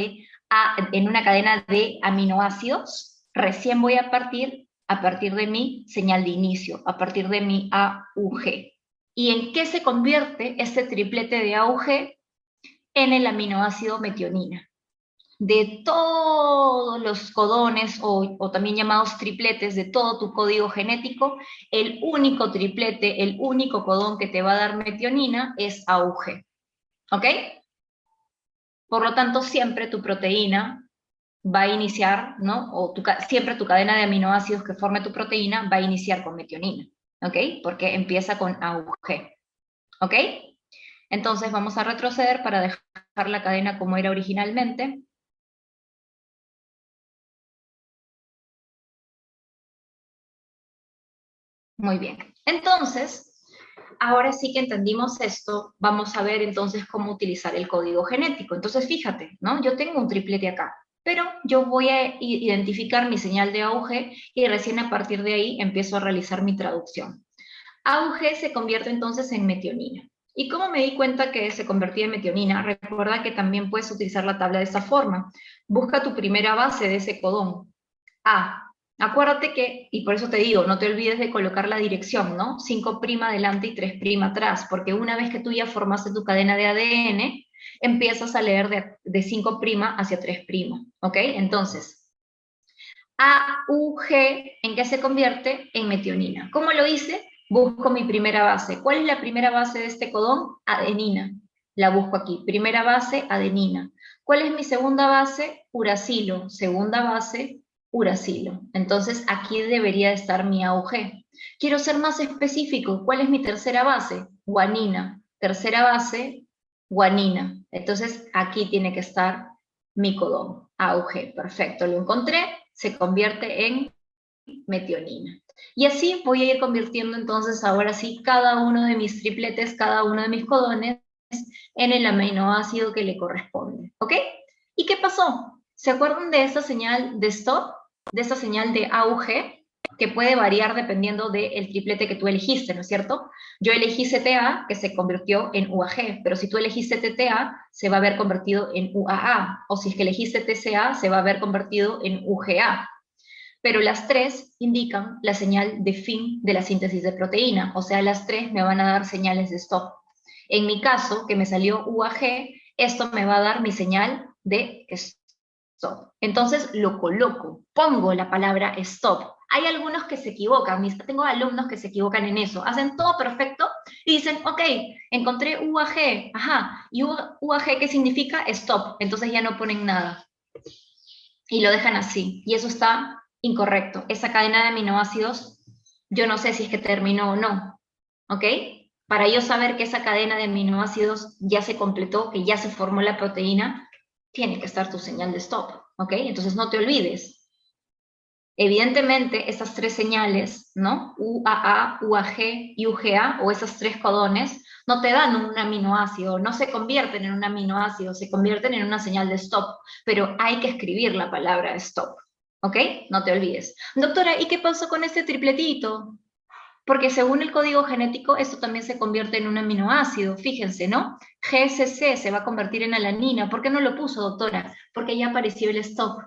de aminoácidos, recién voy a partir de mi señal de inicio, a partir de mi AUG. ¿Y en qué se convierte este triplete de AUG? En el aminoácido metionina. De todos los codones o también llamados tripletes de todo tu código genético, el único triplete, el único codón que te va a dar metionina es AUG. ¿Ok? Por lo tanto, siempre tu proteína va a iniciar, ¿no? Siempre tu cadena de aminoácidos que forme tu proteína va a iniciar con metionina. ¿Ok? Porque empieza con AUG. ¿Ok? Entonces vamos a retroceder para dejar la cadena como era originalmente. Muy bien. Entonces, ahora sí que entendimos esto, vamos a ver entonces cómo utilizar el código genético. Entonces, fíjate, ¿no? Yo tengo un triplete acá, pero yo voy a identificar mi señal de AUG y recién a partir de ahí empiezo a realizar mi traducción. AUG se convierte entonces en metionina. ¿Y cómo me di cuenta que se convertía en metionina? Recuerda que también puedes utilizar la tabla de esta forma. Busca tu primera base de ese codón. Acuérdate que, y por eso te digo, no te olvides de colocar la dirección, ¿no? 5' adelante y 3' atrás, porque una vez que tú ya formaste tu cadena de ADN, empiezas a leer de 5' hacia 3', ¿ok? Entonces, AUG, ¿en qué se convierte? En metionina. ¿Cómo lo hice? Busco mi primera base. ¿Cuál es la primera base de este codón? Adenina. La busco aquí. Primera base, adenina. ¿Cuál es mi segunda base? Uracilo. Segunda base, uracilo. Entonces, aquí debería estar mi AUG. Quiero ser más específico. ¿Cuál es mi tercera base? Guanina. Tercera base, guanina. Entonces, aquí tiene que estar mi codón. AUG. Perfecto, lo encontré. Se convierte en metionina. Y así voy a ir convirtiendo entonces ahora sí cada uno de mis tripletes, cada uno de mis codones en el aminoácido que le corresponde, ¿ok? ¿Y qué pasó? ¿Se acuerdan de esta señal de stop? De esta señal de AUG, que puede variar dependiendo del triplete que tú elegiste, ¿no es cierto? Yo elegí CTA, que se convirtió en UAG, pero si tú elegiste TTA, se va a haber convertido en UAA, o si es que elegiste TCA, se va a haber convertido en UGA. Pero las tres indican la señal de fin de la síntesis de proteína, o sea, las tres me van a dar señales de stop. En mi caso, que me salió UAG, esto me va a dar mi señal de stop. Entonces lo coloco, pongo la palabra stop. Hay algunos que se equivocan, tengo alumnos que se equivocan en eso, hacen todo perfecto y dicen, ok, encontré UAG, ajá, y UAG, ¿qué significa? Stop, entonces ya no ponen nada. Y lo dejan así, y eso está incorrecto. Esa cadena de aminoácidos, yo no sé si es que terminó o no, ¿ok? Para yo saber que esa cadena de aminoácidos ya se completó, que ya se formó la proteína, tiene que estar tu señal de stop, ¿ok? Entonces no te olvides. Evidentemente, estas tres señales, ¿no? UAA, UAG y UGA, o esos tres codones, no te dan un aminoácido, no se convierten en un aminoácido, se convierten en una señal de stop, pero hay que escribir la palabra stop, ¿ok? No te olvides. Doctora, ¿y qué pasó con este tripletito? Porque según el código genético, esto también se convierte en un aminoácido. Fíjense, ¿no? GSC se va a convertir en alanina. ¿Por qué no lo puso, doctora? Porque ya apareció el stop.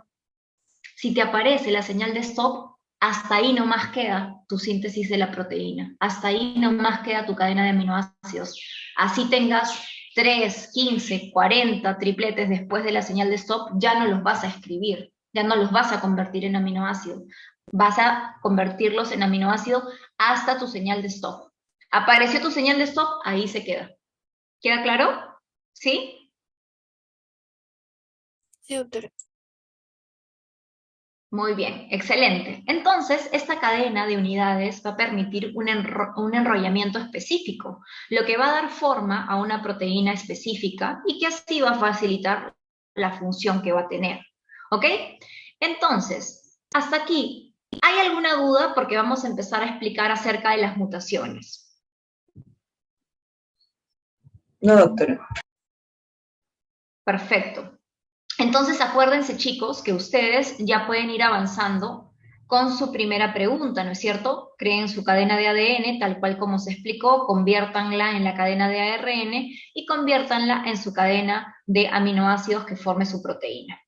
Si te aparece la señal de stop, hasta ahí nomás queda tu síntesis de la proteína. Hasta ahí nomás queda tu cadena de aminoácidos. Así tengas 3, 15, 40 tripletes después de la señal de stop, ya no los vas a escribir, ya no los vas a convertir en aminoácidos. Vas a convertirlos en aminoácido hasta tu señal de stop. Apareció tu señal de stop, ahí se queda. ¿Queda claro? ¿Sí? Sí, doctora. Muy bien, excelente. Entonces, esta cadena de unidades va a permitir un enrollamiento específico, lo que va a dar forma a una proteína específica y que así va a facilitar la función que va a tener. ¿Ok? Entonces, hasta aquí, ¿hay alguna duda? Porque vamos a empezar a explicar acerca de las mutaciones. No, doctora. Perfecto. Entonces acuérdense, chicos, que ustedes ya pueden ir avanzando con su primera pregunta, ¿no es cierto? Creen su cadena de ADN, tal cual como se explicó, conviértanla en la cadena de ARN y conviértanla en su cadena de aminoácidos que forme su proteína.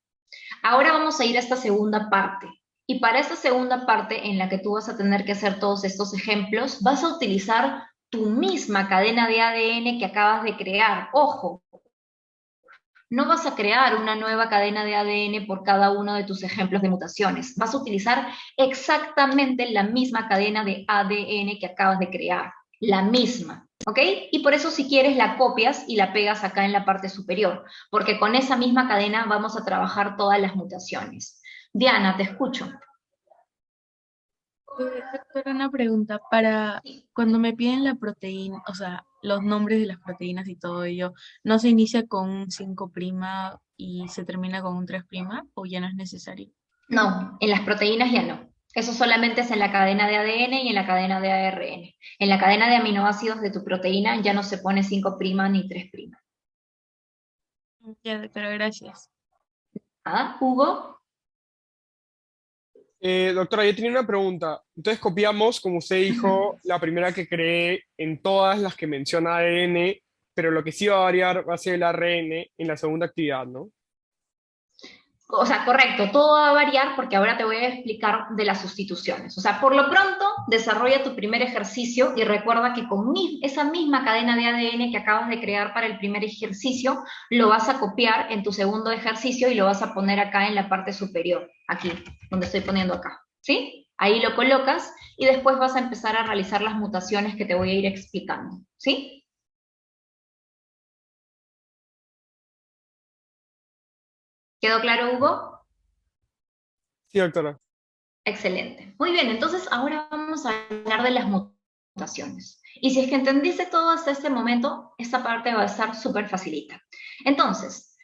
Ahora vamos a ir a esta segunda parte. Y para esta segunda parte, en la que tú vas a tener que hacer todos estos ejemplos, vas a utilizar tu misma cadena de ADN que acabas de crear. ¡Ojo! No vas a crear una nueva cadena de ADN por cada uno de tus ejemplos de mutaciones. Vas a utilizar exactamente la misma cadena de ADN que acabas de crear. La misma, ¿ok? Y por eso si quieres la copias y la pegas acá en la parte superior, porque con esa misma cadena vamos a trabajar todas las mutaciones. Diana, te escucho. Doctora, una pregunta. Para cuando me piden la proteína, o sea, los nombres de las proteínas y todo ello, ¿no se inicia con un 5' y se termina con un 3' o ya no es necesario? No, en las proteínas ya no. Eso solamente es en la cadena de ADN y en la cadena de ARN. En la cadena de aminoácidos de tu proteína ya no se pone 5' ni 3'. Ya, doctora, gracias. ¿Ah, Hugo? Doctora, yo tenía una pregunta. Entonces copiamos, como usted dijo, la primera que creé en todas las que menciona ADN, pero lo que sí va a variar va a ser el ARN en la segunda actividad, ¿no? O sea, correcto, todo va a variar porque ahora te voy a explicar de las sustituciones. O sea, por lo pronto, desarrolla tu primer ejercicio y recuerda que con esa misma cadena de ADN que acabas de crear para el primer ejercicio, lo vas a copiar en tu segundo ejercicio y lo vas a poner acá en la parte superior, aquí, donde estoy poniendo acá, ¿sí? Ahí lo colocas y después vas a empezar a realizar las mutaciones que te voy a ir explicando, ¿sí? ¿Quedó claro, Hugo? Sí, doctora. Excelente. Muy bien, entonces ahora vamos a hablar de las mutaciones. Y si es que entendiste todo hasta este momento, esta parte va a estar súper facilita. Entonces,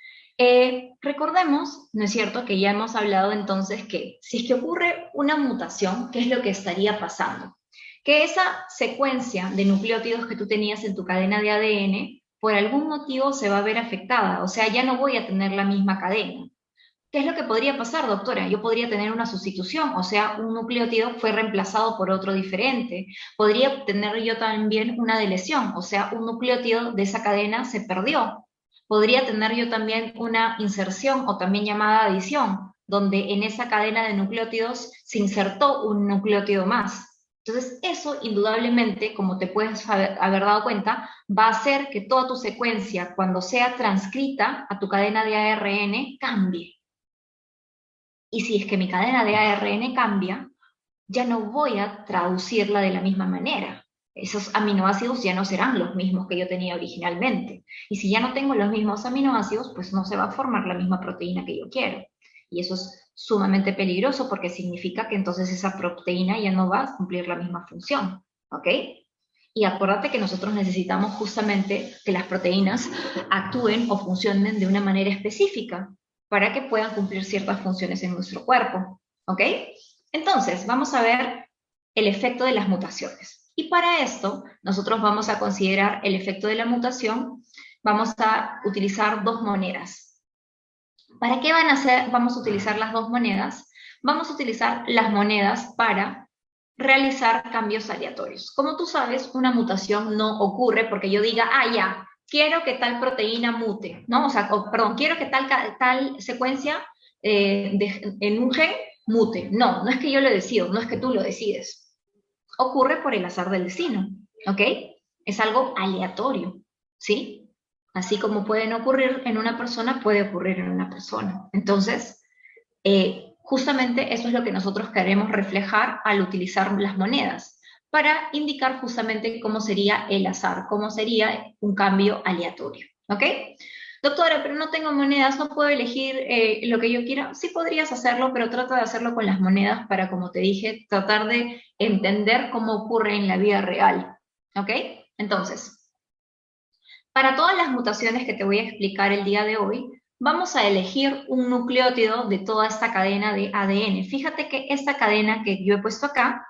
recordemos, ¿no es cierto?, que ya hemos hablado entonces que si es que ocurre una mutación, ¿qué es lo que estaría pasando? Que esa secuencia de nucleótidos que tú tenías en tu cadena de ADN, por algún motivo se va a ver afectada, o sea, ya no voy a tener la misma cadena. ¿Qué es lo que podría pasar, doctora? Yo podría tener una sustitución, o sea, un nucleótido fue reemplazado por otro diferente. Podría tener yo también una deleción, o sea, un nucleótido de esa cadena se perdió. Podría tener yo también una inserción, o también llamada adición, donde en esa cadena de nucleótidos se insertó un nucleótido más. Entonces, eso indudablemente, como te puedes haber dado cuenta, va a hacer que toda tu secuencia, cuando sea transcrita a tu cadena de ARN, cambie. Y si es que mi cadena de ARN cambia, ya no voy a traducirla de la misma manera. Esos aminoácidos ya no serán los mismos que yo tenía originalmente. Y si ya no tengo los mismos aminoácidos, pues no se va a formar la misma proteína que yo quiero. Y eso es sumamente peligroso porque significa que entonces esa proteína ya no va a cumplir la misma función. ¿Ok? Y acuérdate que nosotros necesitamos justamente que las proteínas actúen o funcionen de una manera específica para que puedan cumplir ciertas funciones en nuestro cuerpo. ¿Ok? Entonces, vamos a ver el efecto de las mutaciones. Y para esto, nosotros vamos a considerar el efecto de la mutación. Vamos a utilizar dos monedas. ¿Para qué vamos a utilizar las dos monedas? Vamos a utilizar las monedas para realizar cambios aleatorios. Como tú sabes, una mutación no ocurre porque yo diga, ah, ya, quiero que tal proteína mute, ¿no? O sea, perdón, quiero que tal secuencia en un gen mute. No, no es que yo lo decido, no es que tú lo decides. Ocurre por el azar del destino, ¿ok? Es algo aleatorio, ¿sí? Así como pueden ocurrir en una persona, puede ocurrir en una persona. Entonces, justamente eso es lo que nosotros queremos reflejar al utilizar las monedas, para indicar justamente cómo sería el azar, cómo sería un cambio aleatorio, ¿ok? Doctora, pero no tengo monedas, no puedo elegir lo que yo quiera. Sí podrías hacerlo, pero trata de hacerlo con las monedas para, como te dije, tratar de entender cómo ocurre en la vida real, ¿ok? Entonces, para todas las mutaciones que te voy a explicar el día de hoy, vamos a elegir un nucleótido de toda esta cadena de ADN. Fíjate que esta cadena que yo he puesto acá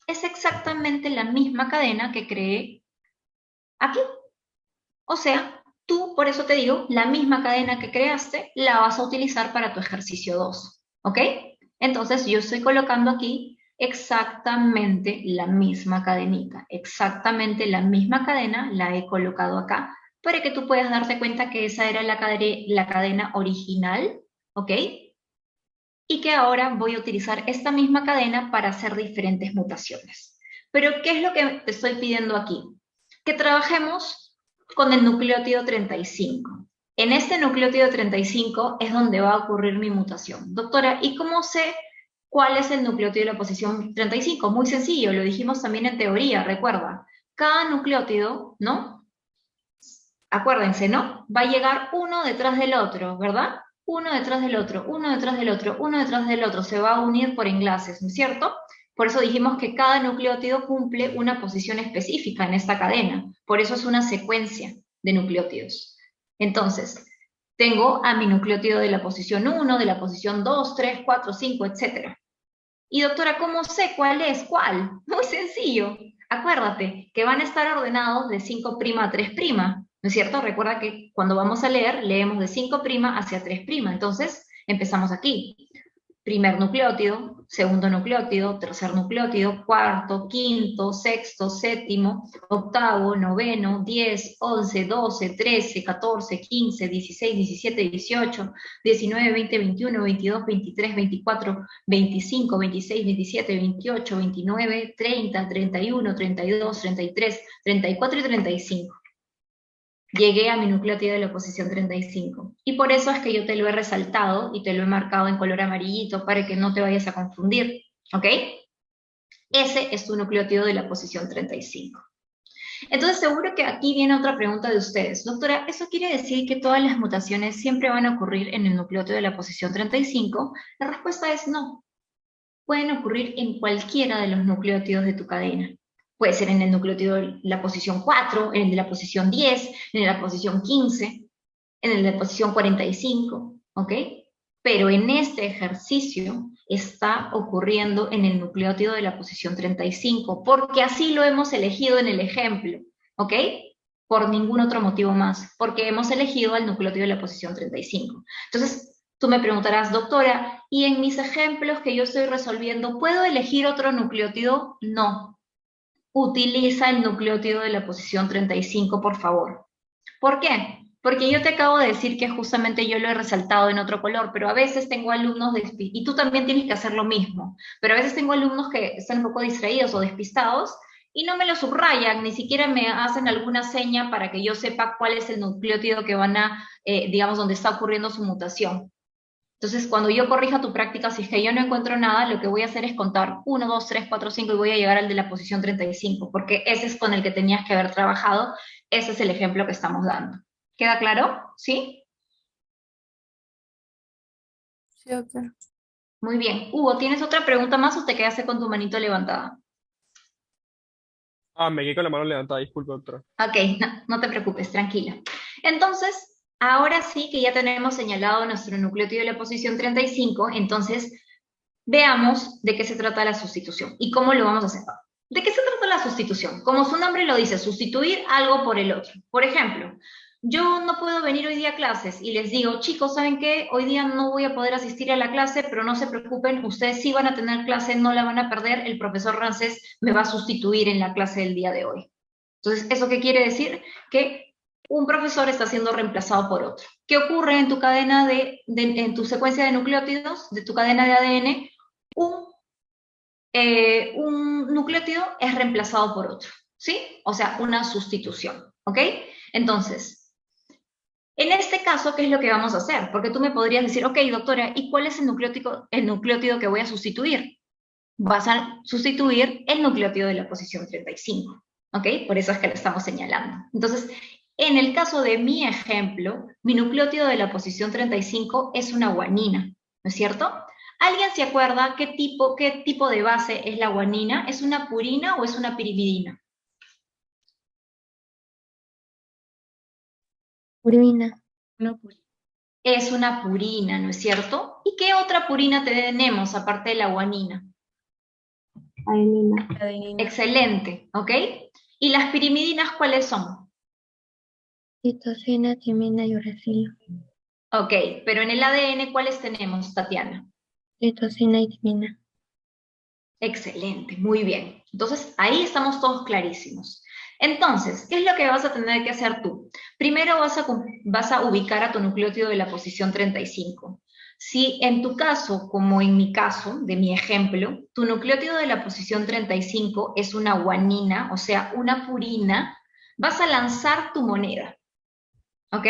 es exactamente la misma cadena que creé aquí. O sea, tú, por eso te digo, la misma cadena que creaste la vas a utilizar para tu ejercicio 2, ¿ok? Entonces yo estoy colocando aquí exactamente la misma cadenita, exactamente la misma cadena la he colocado acá, para que tú puedas darte cuenta que esa era la cadena original, ¿ok? Y que ahora voy a utilizar esta misma cadena para hacer diferentes mutaciones. Pero, ¿qué es lo que te estoy pidiendo aquí? Que trabajemos con el nucleótido 35. En este nucleótido 35 es donde va a ocurrir mi mutación. Doctora, ¿y cómo sé cuál es el nucleótido de la posición 35? Muy sencillo, lo dijimos también en teoría, recuerda. Cada nucleótido, ¿no? Acuérdense, ¿no? Va a llegar uno detrás del otro, ¿verdad? Uno detrás del otro, uno detrás del otro, uno detrás del otro. Se va a unir por enlaces, ¿no es cierto? Por eso dijimos que cada nucleótido cumple una posición específica en esta cadena. Por eso es una secuencia de nucleótidos. Entonces, tengo a mi nucleótido de la posición 1, de la posición 2, 3, 4, 5, etc. Y doctora, ¿cómo sé cuál es cuál? Muy sencillo. Acuérdate que van a estar ordenados de 5' a 3', ¿no es cierto? Recuerda que cuando vamos a leer, leemos de 5' hacia 3'. Entonces, empezamos aquí. Primer nucleótido, segundo nucleótido, tercer nucleótido, cuarto, quinto, sexto, séptimo, octavo, noveno, 10, 11, 12, 13, 14, 15, 16, 17, 18, 19, 20, 21, 22, 23, 24, 25, 26, 27, 28, 29, 30, 31, 32, 33, 34 y 35. Llegué a mi nucleótido de la posición 35. Y por eso es que yo te lo he resaltado y te lo he marcado en color amarillito para que no te vayas a confundir, ¿ok? Ese es tu nucleótido de la posición 35. Entonces seguro que aquí viene otra pregunta de ustedes. Doctora, ¿eso quiere decir que todas las mutaciones siempre van a ocurrir en el nucleótido de la posición 35? La respuesta es no. Pueden ocurrir en cualquiera de los nucleótidos de tu cadena. Puede ser en el nucleótido de la posición 4, en el de la posición 10, en la posición 15, en el de la posición 45, ¿ok? Pero en este ejercicio está ocurriendo en el nucleótido de la posición 35, porque así lo hemos elegido en el ejemplo, ¿ok? Por ningún otro motivo más, porque hemos elegido al nucleótido de la posición 35. Entonces, tú me preguntarás, doctora, ¿y en mis ejemplos que yo estoy resolviendo, ¿puedo elegir otro nucleótido? No. Utiliza el nucleótido de la posición 35, por favor. ¿Por qué? Porque yo te acabo de decir que justamente yo lo he resaltado en otro color, pero a veces tengo alumnos, y tú también tienes que hacer lo mismo, pero a veces tengo alumnos que están un poco distraídos o despistados y no me lo subrayan, ni siquiera me hacen alguna seña para que yo sepa cuál es el nucleótido que van a, digamos, donde está ocurriendo su mutación. Entonces, cuando yo corrija tu práctica, si es que yo no encuentro nada, lo que voy a hacer es contar 1, 2, 3, 4, 5 y voy a llegar al de la posición 35, porque ese es con el que tenías que haber trabajado, ese es el ejemplo que estamos dando. ¿Queda claro? ¿Sí? Sí, doctora. Muy bien. Hugo, ¿tienes otra pregunta más o te quedaste con tu manito levantada? Me quedé con la mano levantada, disculpe, doctora. Ok, no te preocupes, tranquila. Entonces, ahora sí que ya tenemos señalado nuestro nucleótido de la posición 35, entonces veamos de qué se trata la sustitución y cómo lo vamos a hacer. ¿De qué se trata la sustitución? Como su nombre lo dice, sustituir algo por el otro. Por ejemplo, yo no puedo venir hoy día a clases y les digo, chicos, ¿saben qué? Hoy día no voy a poder asistir a la clase, pero no se preocupen, ustedes sí van a tener clase, no la van a perder, el profesor Rancés me va a sustituir en la clase del día de hoy. Entonces, ¿eso qué quiere decir? Que un profesor está siendo reemplazado por otro. ¿Qué ocurre en tu cadena en tu secuencia de nucleótidos, de tu cadena de ADN? Un nucleótido es reemplazado por otro, ¿sí? O sea, una sustitución, ¿ok? Entonces, en este caso, ¿qué es lo que vamos a hacer? Porque tú me podrías decir, ok, doctora, ¿y cuál es el nucleótido que voy a sustituir? Vas a sustituir el nucleótido de la posición 35, ¿ok? Por eso es que lo estamos señalando. Entonces, en el caso de mi ejemplo, mi nucleótido de la posición 35 es una guanina, ¿no es cierto? ¿Alguien se acuerda qué tipo de base es la guanina? ¿Es una purina o es una pirimidina? Purina. No, pues. Es una purina, ¿no es cierto? ¿Y qué otra purina tenemos aparte de la guanina? Adenina. Adenina. Excelente, ¿ok? ¿Y las pirimidinas cuáles son? Citosina, timina y uracilo. Ok, pero en el ADN, ¿cuáles tenemos, Tatiana? Citosina y timina. Excelente, muy bien. Entonces, ahí estamos todos clarísimos. Entonces, ¿qué es lo que vas a tener que hacer tú? Primero vas a ubicar a tu nucleótido de la posición 35. Si en tu caso, como en mi caso, de mi ejemplo, tu nucleótido de la posición 35 es una guanina, o sea, una purina, vas a lanzar tu moneda, ¿ok?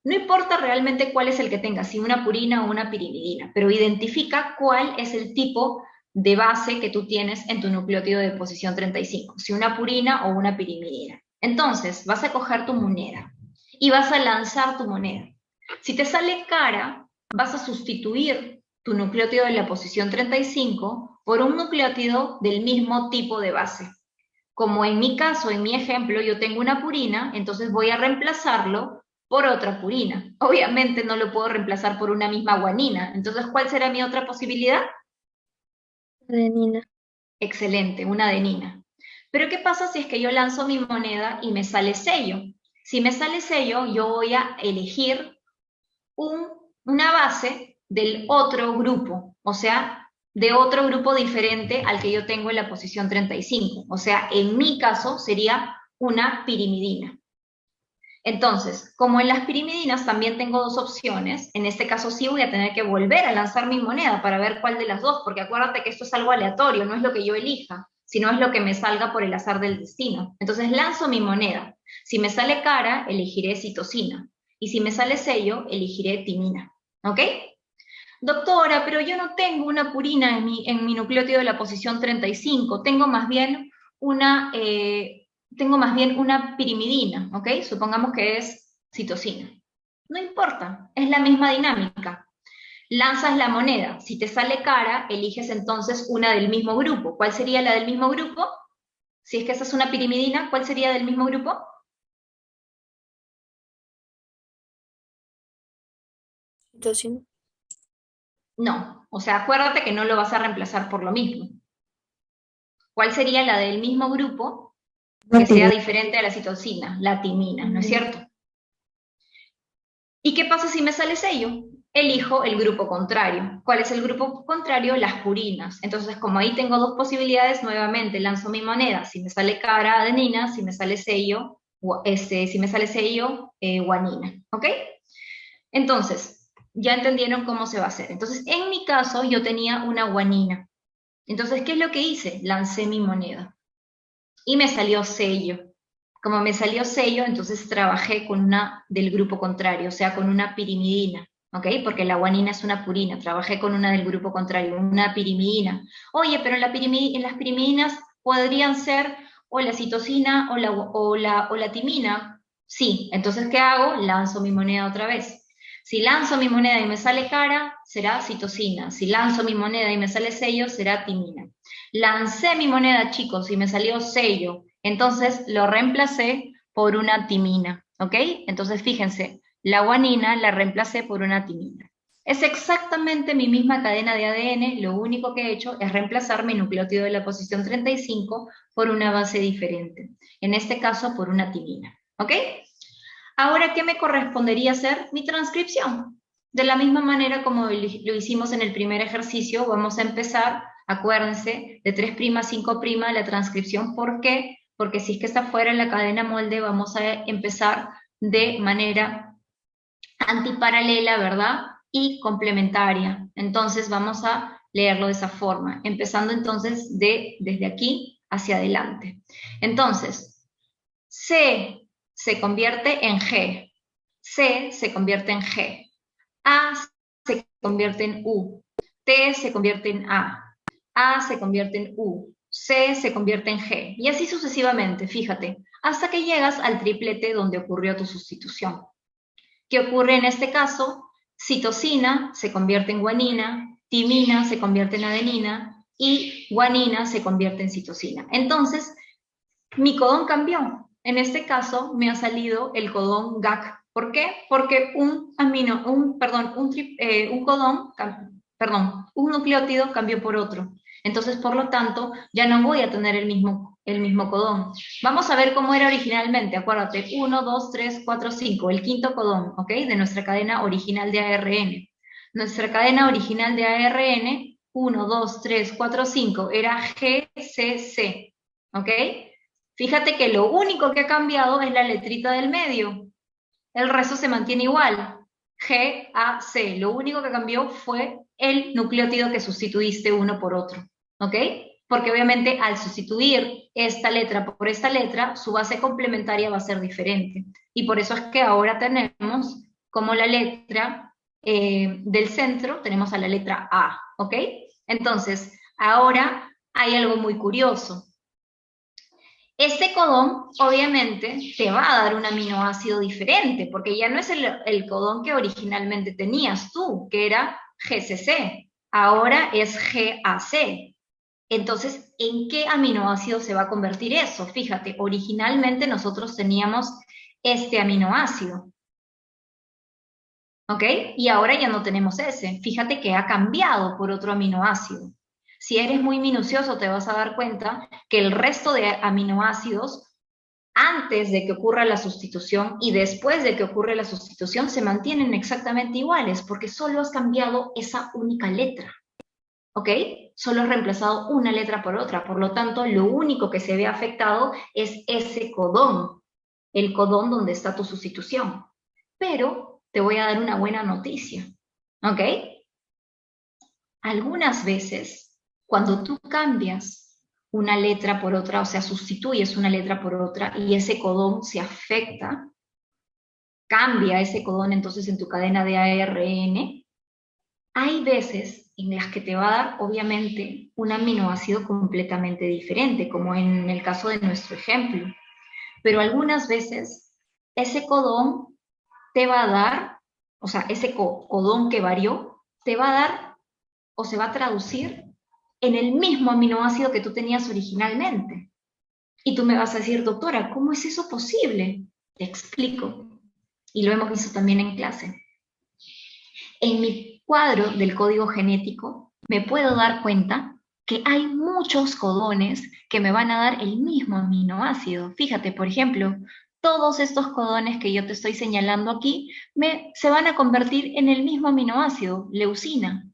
No importa realmente cuál es el que tengas, si una purina o una pirimidina, pero identifica cuál es el tipo de base que tú tienes en tu nucleótido de posición 35, si una purina o una pirimidina. Entonces, vas a coger tu moneda y vas a lanzar tu moneda. Si te sale cara, vas a sustituir tu nucleótido de la posición 35 por un nucleótido del mismo tipo de base. Como en mi caso, en mi ejemplo, yo tengo una purina, entonces voy a reemplazarlo por otra purina. Obviamente no lo puedo reemplazar por una misma guanina. Entonces, ¿cuál será mi otra posibilidad? Adenina. Excelente, una adenina. Pero ¿qué pasa si es que yo lanzo mi moneda y me sale sello? Si me sale sello, yo voy a elegir una base del otro grupo, o sea, de otro grupo diferente al que yo tengo en la posición 35. O sea, en mi caso sería una pirimidina. Entonces, como en las pirimidinas también tengo dos opciones, en este caso sí voy a tener que volver a lanzar mi moneda para ver cuál de las dos, porque acuérdate que esto es algo aleatorio, no es lo que yo elija, sino es lo que me salga por el azar del destino. Entonces lanzo mi moneda. Si me sale cara, elegiré citosina. Y si me sale sello, elegiré timina. ¿Ok? Doctora, pero yo no tengo una purina en mi nucleótido de la posición 35, tengo más bien una pirimidina, ¿ok? Supongamos que es citosina. No importa, es la misma dinámica. Lanzas la moneda, si te sale cara, eliges entonces una del mismo grupo. ¿Cuál sería la del mismo grupo? Si es que esa es una pirimidina, ¿cuál sería del mismo grupo? Citosina. No, o sea, acuérdate que no lo vas a reemplazar por lo mismo. ¿Cuál sería la del mismo grupo que sea diferente a la citosina? La timina, ¿no es cierto? ¿Y qué pasa si me sale sello? Elijo el grupo contrario. ¿Cuál es el grupo contrario? Las purinas. Entonces, como ahí tengo dos posibilidades, nuevamente lanzo mi moneda. Si me sale cara, adenina, si me sale sello, guanina. ¿Ok? Entonces, ya entendieron cómo se va a hacer. Entonces, en mi caso, yo tenía una guanina. Entonces, ¿qué es lo que hice? Lancé mi moneda. Y me salió sello. Como me salió sello, entonces trabajé con una del grupo contrario, o sea, con una pirimidina, ¿ok? Porque la guanina es una purina, trabajé con una del grupo contrario, una pirimidina. Oye, pero en las pirimidinas podrían ser o la citosina o la timina. Sí, entonces, ¿qué hago? Lanzo mi moneda otra vez. Si lanzo mi moneda y me sale cara, será citosina. Si lanzo mi moneda y me sale sello, será timina. Lancé mi moneda, chicos, y me salió sello. Entonces lo reemplacé por una timina, ¿ok? Entonces fíjense, la guanina la reemplacé por una timina. Es exactamente mi misma cadena de ADN, lo único que he hecho es reemplazar mi nucleótido de la posición 35 por una base diferente. En este caso, por una timina, ¿ok? Ahora, ¿qué me correspondería hacer? Mi transcripción. De la misma manera como lo hicimos en el primer ejercicio, vamos a empezar, acuérdense, de 3' a 5' la transcripción. ¿Por qué? Porque si es que está fuera en la cadena molde, vamos a empezar de manera antiparalela, ¿verdad? Y complementaria. Entonces vamos a leerlo de esa forma, empezando entonces desde aquí hacia adelante. Entonces, C se convierte en G, C se convierte en G, A se convierte en U, T se convierte en A se convierte en U, C se convierte en G, y así sucesivamente, fíjate, hasta que llegas al triplete donde ocurrió tu sustitución. ¿Qué ocurre en este caso? Citosina se convierte en guanina, timina se convierte en adenina, y guanina se convierte en citosina. Entonces, mi codón cambió. En este caso me ha salido el codón GAC. ¿Por qué? Porque un nucleótido cambió por otro. Entonces, por lo tanto, ya no voy a tener el mismo codón. Vamos a ver cómo era originalmente. Acuérdate, 1, 2, 3, 4, 5, el quinto codón, ¿ok? De nuestra cadena original de ARN. Nuestra cadena original de ARN, 1, 2, 3, 4, 5, era GCC, ¿ok? Fíjate que lo único que ha cambiado es la letrita del medio. El resto se mantiene igual. GAC. Lo único que cambió fue el nucleótido que sustituiste uno por otro. ¿Ok? Porque obviamente al sustituir esta letra por esta letra, su base complementaria va a ser diferente. Y por eso es que ahora tenemos como la letra del centro, tenemos a la letra A. ¿Ok? Entonces, ahora hay algo muy curioso. Este codón, obviamente, te va a dar un aminoácido diferente, porque ya no es el codón que originalmente tenías tú, que era GCC, ahora es GAC. Entonces, ¿en qué aminoácido se va a convertir eso? Fíjate, originalmente nosotros teníamos este aminoácido, ¿ok? Y ahora ya no tenemos ese. Fíjate que ha cambiado por otro aminoácido. Si eres muy minucioso, te vas a dar cuenta que el resto de aminoácidos, antes de que ocurra la sustitución y después de que ocurre la sustitución, se mantienen exactamente iguales, porque solo has cambiado esa única letra, ¿ok? Solo has reemplazado una letra por otra, por lo tanto, lo único que se ve afectado es ese codón, el codón donde está tu sustitución. Pero te voy a dar una buena noticia, ¿ok? Algunas veces, cuando tú cambias una letra por otra, o sea, sustituyes una letra por otra y ese codón se afecta, cambia ese codón entonces en tu cadena de ARN, hay veces en las que te va a dar, obviamente, un aminoácido completamente diferente, como en el caso de nuestro ejemplo. Pero algunas veces ese codón te va a dar, o sea, ese codón que varió, te va a dar o se va a traducir en el mismo aminoácido que tú tenías originalmente. Y tú me vas a decir, doctora, ¿cómo es eso posible? Te explico. Y lo hemos visto también en clase. En mi cuadro del código genético me puedo dar cuenta que hay muchos codones que me van a dar el mismo aminoácido. Fíjate, por ejemplo, todos estos codones que yo te estoy señalando aquí se van a convertir en el mismo aminoácido, leucina.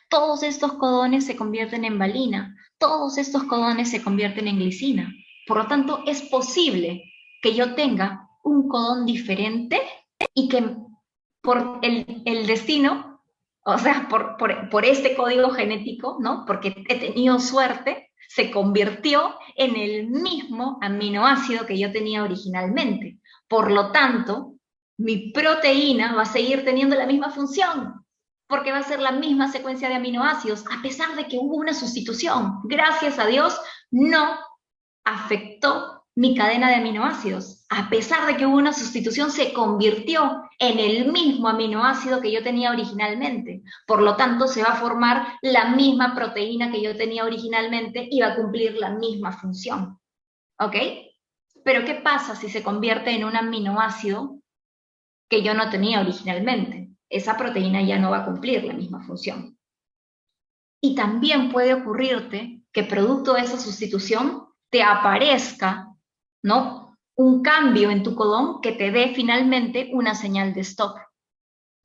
Todos estos codones se convierten en valina, todos estos codones se convierten en glicina. Por lo tanto, es posible que yo tenga un codón diferente y que por el destino, o sea, por este código genético, ¿no? Porque he tenido suerte, se convirtió en el mismo aminoácido que yo tenía originalmente. Por lo tanto, mi proteína va a seguir teniendo la misma función, porque va a ser la misma secuencia de aminoácidos, a pesar de que hubo una sustitución. Gracias a Dios, no afectó mi cadena de aminoácidos. A pesar de que hubo una sustitución, se convirtió en el mismo aminoácido que yo tenía originalmente. Por lo tanto, se va a formar la misma proteína que yo tenía originalmente y va a cumplir la misma función. ¿Ok? Pero ¿qué pasa si se convierte en un aminoácido que yo no tenía originalmente? Esa proteína ya no va a cumplir la misma función. Y también puede ocurrirte que producto de esa sustitución te aparezca, ¿no? un cambio en tu codón que te dé finalmente una señal de stop.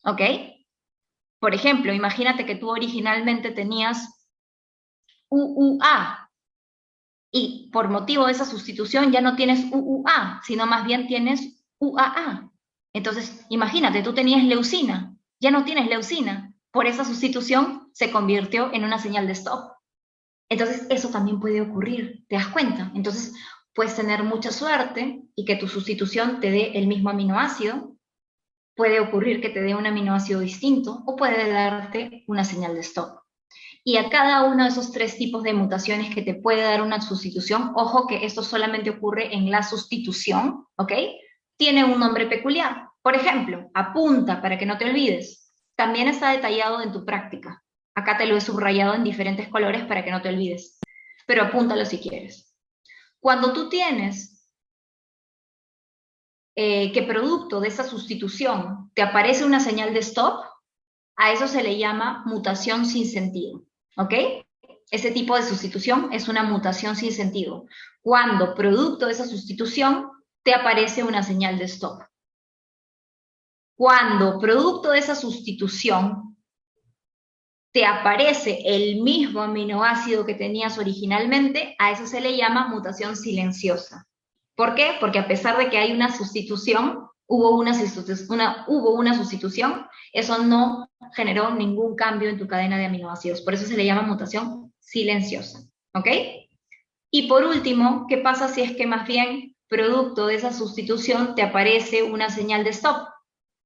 ¿Ok? Por ejemplo, imagínate que tú originalmente tenías UUA y por motivo de esa sustitución ya no tienes UUA, sino más bien tienes UAA. Entonces, imagínate, tú tenías leucina, ya no tienes leucina. Por esa sustitución se convirtió en una señal de stop. Entonces, eso también puede ocurrir, ¿te das cuenta? Entonces, puedes tener mucha suerte y que tu sustitución te dé el mismo aminoácido. Puede ocurrir que te dé un aminoácido distinto o puede darte una señal de stop. Y a cada uno de esos 3 tipos de mutaciones que te puede dar una sustitución, ojo que esto solamente ocurre en la sustitución, ¿ok? Tiene un nombre peculiar. Por ejemplo, apunta para que no te olvides. También está detallado en tu práctica. Acá te lo he subrayado en diferentes colores para que no te olvides. Pero apúntalo si quieres. Cuando tú tienes que producto de esa sustitución te aparece una señal de stop, a eso se le llama mutación sin sentido, ¿ok? Ese tipo de sustitución es una mutación sin sentido. Cuando producto de esa sustitución te aparece una señal de stop. Cuando producto de esa sustitución te aparece el mismo aminoácido que tenías originalmente, a eso se le llama mutación silenciosa. ¿Por qué? Porque a pesar de que hay una sustitución, hubo una sustitución, eso no generó ningún cambio en tu cadena de aminoácidos. Por eso se le llama mutación silenciosa. ¿Ok? Y por último, ¿qué pasa si es que más bien producto de esa sustitución te aparece una señal de stop?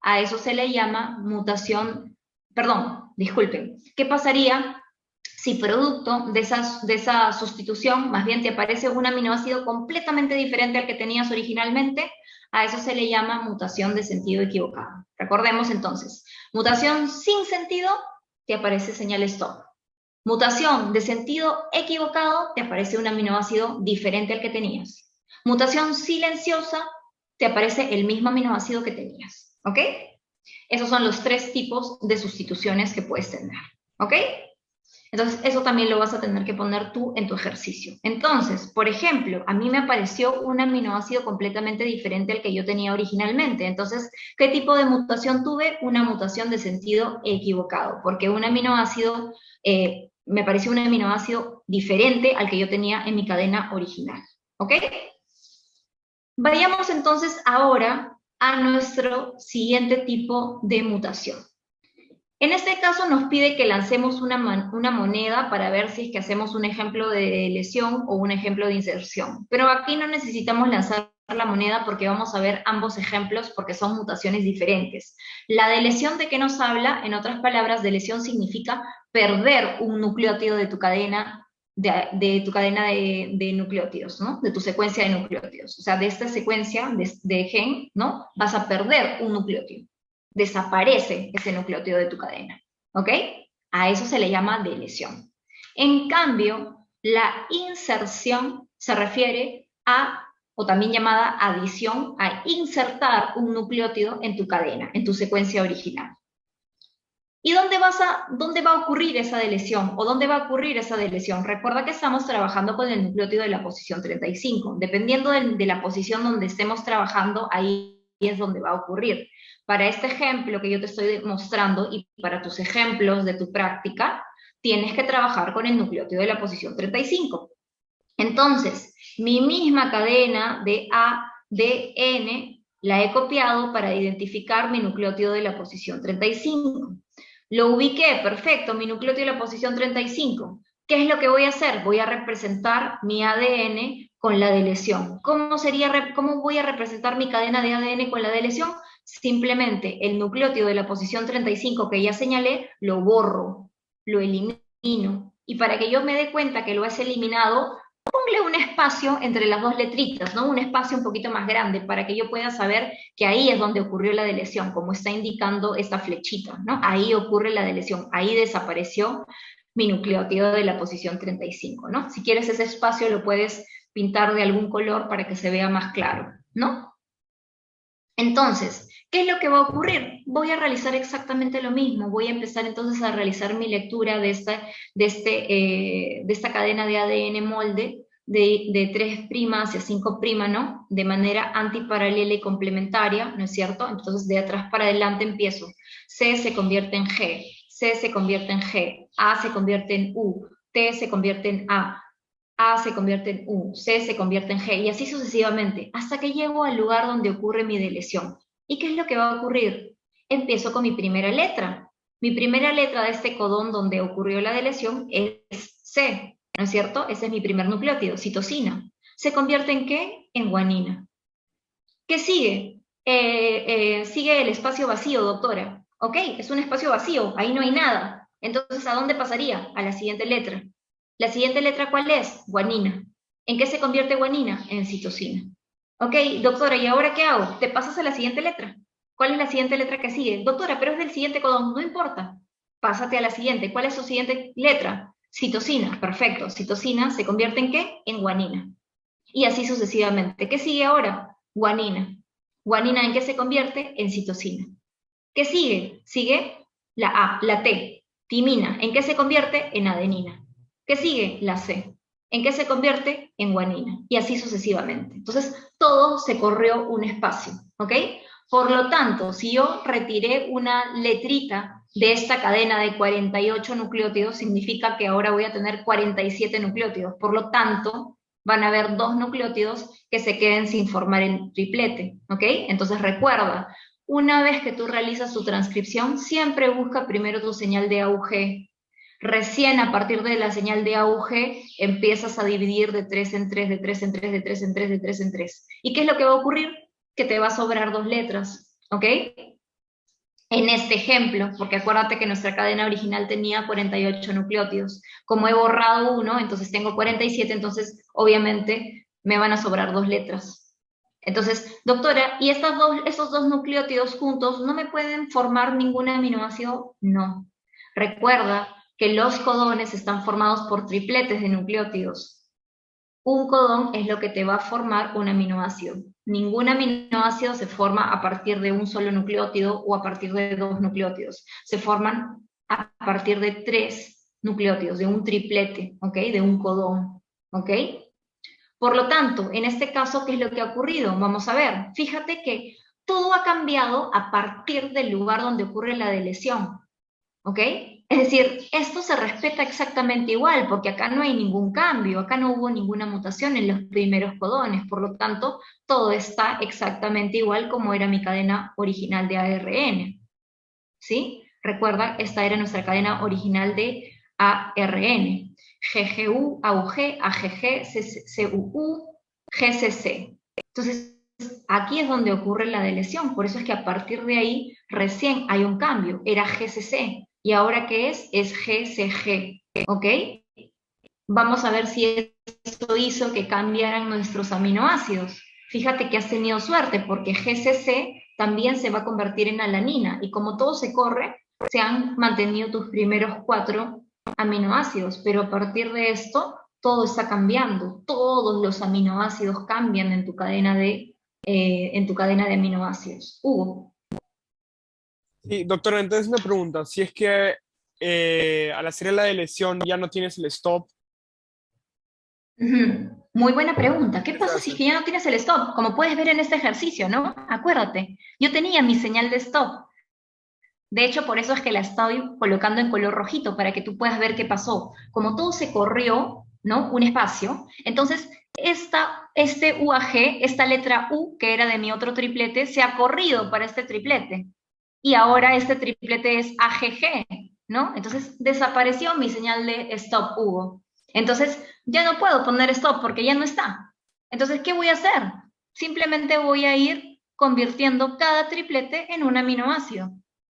A eso se le llama mutación, perdón, disculpen. ¿Qué pasaría si producto de esa sustitución más bien te aparece un aminoácido completamente diferente al que tenías originalmente? A eso se le llama mutación de sentido equivocado. Recordemos entonces, mutación sin sentido, te aparece señal stop. Mutación de sentido equivocado, te aparece un aminoácido diferente al que tenías. Mutación silenciosa, te aparece el mismo aminoácido que tenías. ¿Ok? Esos son los 3 tipos de sustituciones que puedes tener. ¿Ok? Entonces, eso también lo vas a tener que poner tú en tu ejercicio. Entonces, por ejemplo, a mí me apareció un aminoácido completamente diferente al que yo tenía originalmente. Entonces, ¿qué tipo de mutación tuve? Una mutación de sentido equivocado, porque un aminoácido, me pareció un aminoácido diferente al que yo tenía en mi cadena original. ¿Ok? Vayamos entonces ahora a nuestro siguiente tipo de mutación. En este caso nos pide que lancemos una moneda para ver si es que hacemos un ejemplo de lesión o un ejemplo de inserción. Pero aquí no necesitamos lanzar la moneda porque vamos a ver ambos ejemplos porque son mutaciones diferentes. La de lesión, ¿de qué nos habla? En otras palabras, de lesión significa perder un nucleótido de tu cadena de nucleótidos, ¿no? De tu secuencia de nucleótidos. O sea, de esta secuencia de gen, ¿no? Vas a perder un nucleótido. Desaparece ese nucleótido de tu cadena, ¿ok? A eso se le llama de lesión. En cambio, la inserción se refiere a, o también llamada adición, a insertar un nucleótido en tu cadena, en tu secuencia original. ¿Y dónde va a ocurrir esa delesión? ¿O dónde va a ocurrir esa delesión? Recuerda que estamos trabajando con el nucleótido de la posición 35. Dependiendo de la posición donde estemos trabajando, ahí es donde va a ocurrir. Para este ejemplo que yo te estoy mostrando y para tus ejemplos de tu práctica, tienes que trabajar con el nucleótido de la posición 35. Entonces, mi misma cadena de ADN la he copiado para identificar mi nucleótido de la posición 35. Lo ubiqué, perfecto, mi nucleótido de la posición 35. ¿Qué es lo que voy a hacer? Voy a representar mi ADN con la delesión. ¿Cómo voy a representar mi cadena de ADN con la delesión? Simplemente el nucleótido de la posición 35 que ya señalé, lo borro, lo elimino. Y para que yo me dé cuenta que lo has eliminado, ponle un espacio entre las 2 letritas, ¿no? Un espacio un poquito más grande para que yo pueda saber que ahí es donde ocurrió la delesión, como está indicando esta flechita, ¿no? Ahí ocurre la delesión, ahí desapareció mi nucleótido de la posición 35, ¿no? Si quieres ese espacio lo puedes pintar de algún color para que se vea más claro, ¿no? Entonces, ¿qué es lo que va a ocurrir? Voy a realizar exactamente lo mismo. Voy a empezar entonces a realizar mi lectura de esta cadena de ADN molde de 3' hacia 5', ¿no? De manera antiparalela y complementaria, ¿no es cierto? Entonces de atrás para adelante empiezo. C se convierte en G, C se convierte en G, A se convierte en U, T se convierte en A se convierte en U, C se convierte en G, y así sucesivamente, hasta que llego al lugar donde ocurre mi delesión. ¿Y qué es lo que va a ocurrir? Empiezo con mi primera letra. Mi primera letra de este codón donde ocurrió la delesión es C, ¿no es cierto? Ese es mi primer nucleótido, citosina. ¿Se convierte en qué? En guanina. ¿Qué sigue? Sigue el espacio vacío, doctora. Ok, es un espacio vacío, ahí no hay nada. Entonces, ¿a dónde pasaría? A la siguiente letra. ¿La siguiente letra cuál es? Guanina. ¿En qué se convierte guanina? En citosina. Ok, doctora, ¿y ahora qué hago? Te pasas a la siguiente letra. ¿Cuál es la siguiente letra que sigue? Doctora, pero es del siguiente codón, no importa. Pásate a la siguiente. ¿Cuál es su siguiente letra? Citosina, perfecto. Citosina se convierte ¿en qué? En guanina. Y así sucesivamente. ¿Qué sigue ahora? Guanina. ¿Guanina en qué se convierte? En citosina. ¿Qué sigue? Sigue la A, la T, timina. ¿En qué se convierte? En adenina. ¿Qué sigue? La C. ¿En qué se convierte? En guanina. Y así sucesivamente. Entonces, todo se corrió un espacio, ¿ok? Por lo tanto, si yo retiré una letrita de esta cadena de 48 nucleótidos, significa que ahora voy a tener 47 nucleótidos. Por lo tanto, van a haber 2 nucleótidos que se queden sin formar el triplete, ¿ok? Entonces recuerda, una vez que tú realizas tu transcripción, siempre busca primero tu señal de AUG. Recién a partir de la señal de AUG empiezas a dividir de 3 en 3, de 3 en 3, de 3 en 3, de 3 en 3. ¿Y qué es lo que va a ocurrir? Que te va a sobrar 2 letras, ¿ok? En este ejemplo, porque acuérdate que nuestra cadena original tenía 48 nucleótidos. Como he borrado uno, entonces tengo 47, entonces obviamente me van a sobrar 2 letras. Entonces, doctora, ¿y esos dos nucleótidos juntos no me pueden formar ningún aminoácido? No. Recuerda que los codones están formados por tripletes de nucleótidos. Un codón es lo que te va a formar un aminoácido. Ningún aminoácido se forma a partir de un solo nucleótido o a partir de 2 nucleótidos. Se forman a partir de 3 nucleótidos, de un triplete, ¿ok? De un codón, ¿ok? Por lo tanto, en este caso, ¿qué es lo que ha ocurrido? Vamos a ver. Fíjate que todo ha cambiado a partir del lugar donde ocurre la delesión, ¿ok? Es decir, esto se respeta exactamente igual, porque acá no hay ningún cambio, acá no hubo ninguna mutación en los primeros codones, por lo tanto, todo está exactamente igual como era mi cadena original de ARN, ¿sí? Recuerda, esta era nuestra cadena original de ARN, GGU, AUG, AGG, CUU, GCC. Entonces, aquí es donde ocurre la delesión, por eso es que a partir de ahí recién hay un cambio, era GCC, y ahora ¿qué es? Es GCG, ¿ok? Vamos a ver si eso hizo que cambiaran nuestros aminoácidos. Fíjate que has tenido suerte, porque GCC también se va a convertir en alanina, y como todo se corre, se han mantenido tus primeros 4 aminoácidos, pero a partir de esto, todo está cambiando, todos los aminoácidos cambian en tu cadena de aminoácidos. Hugo. Sí, doctora, entonces me pregunta, si es que al hacer la delesión ya no tienes el stop. Muy buena pregunta. ¿Qué pasa si es que ya no tienes el stop? Como puedes ver en este ejercicio, ¿no? Acuérdate, yo tenía mi señal de stop. De hecho, por eso es que la estoy colocando en color rojito, para que tú puedas ver qué pasó. Como todo se corrió, ¿no? Un espacio, entonces este UAG, esta letra U, que era de mi otro triplete, se ha corrido para este triplete. Y ahora este triplete es AGG, ¿no? Entonces desapareció mi señal de stop, Hugo. Entonces ya no puedo poner stop porque ya no está. Entonces, ¿qué voy a hacer? Simplemente voy a ir convirtiendo cada triplete en un aminoácido,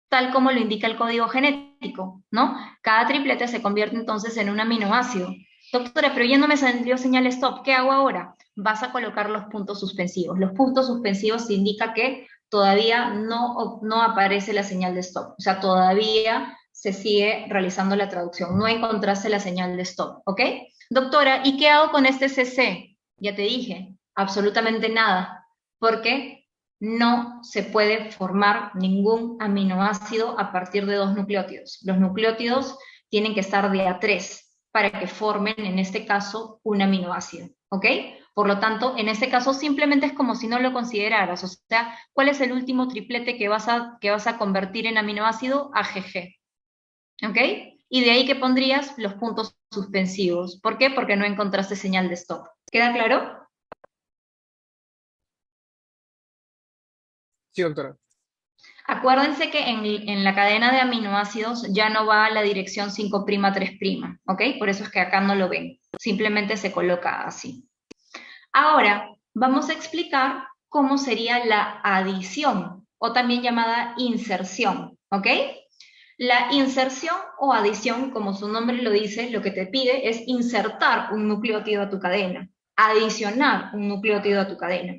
tal como lo indica el código genético, ¿no? Cada triplete se convierte entonces en un aminoácido. Doctora, pero ya no me salió señal stop, ¿qué hago ahora? Vas a colocar los puntos suspensivos. Los puntos suspensivos indican que todavía no aparece la señal de stop, o sea, todavía se sigue realizando la traducción, no encontraste la señal de stop, ¿ok? Doctora, ¿y qué hago con este CC? Ya te dije, absolutamente nada, porque no se puede formar ningún aminoácido a partir de 2 nucleótidos. Los nucleótidos tienen que estar de A3 para que formen, en este caso, un aminoácido, ¿ok? Por lo tanto, en este caso simplemente es como si no lo consideraras, o sea, ¿cuál es el último triplete que vas a convertir en aminoácido? AGG, ¿ok? Y de ahí que pondrías los puntos suspensivos. ¿Por qué? Porque no encontraste señal de stop. ¿Queda claro? Sí, doctora. Acuérdense que en la cadena de aminoácidos ya no va a la dirección 5', 3', ¿ok? Por eso es que acá no lo ven, simplemente se coloca así. Ahora, vamos a explicar cómo sería la adición, o también llamada inserción, ¿ok? La inserción o adición, como su nombre lo dice, lo que te pide es insertar un nucleótido a tu cadena, adicionar un nucleótido a tu cadena.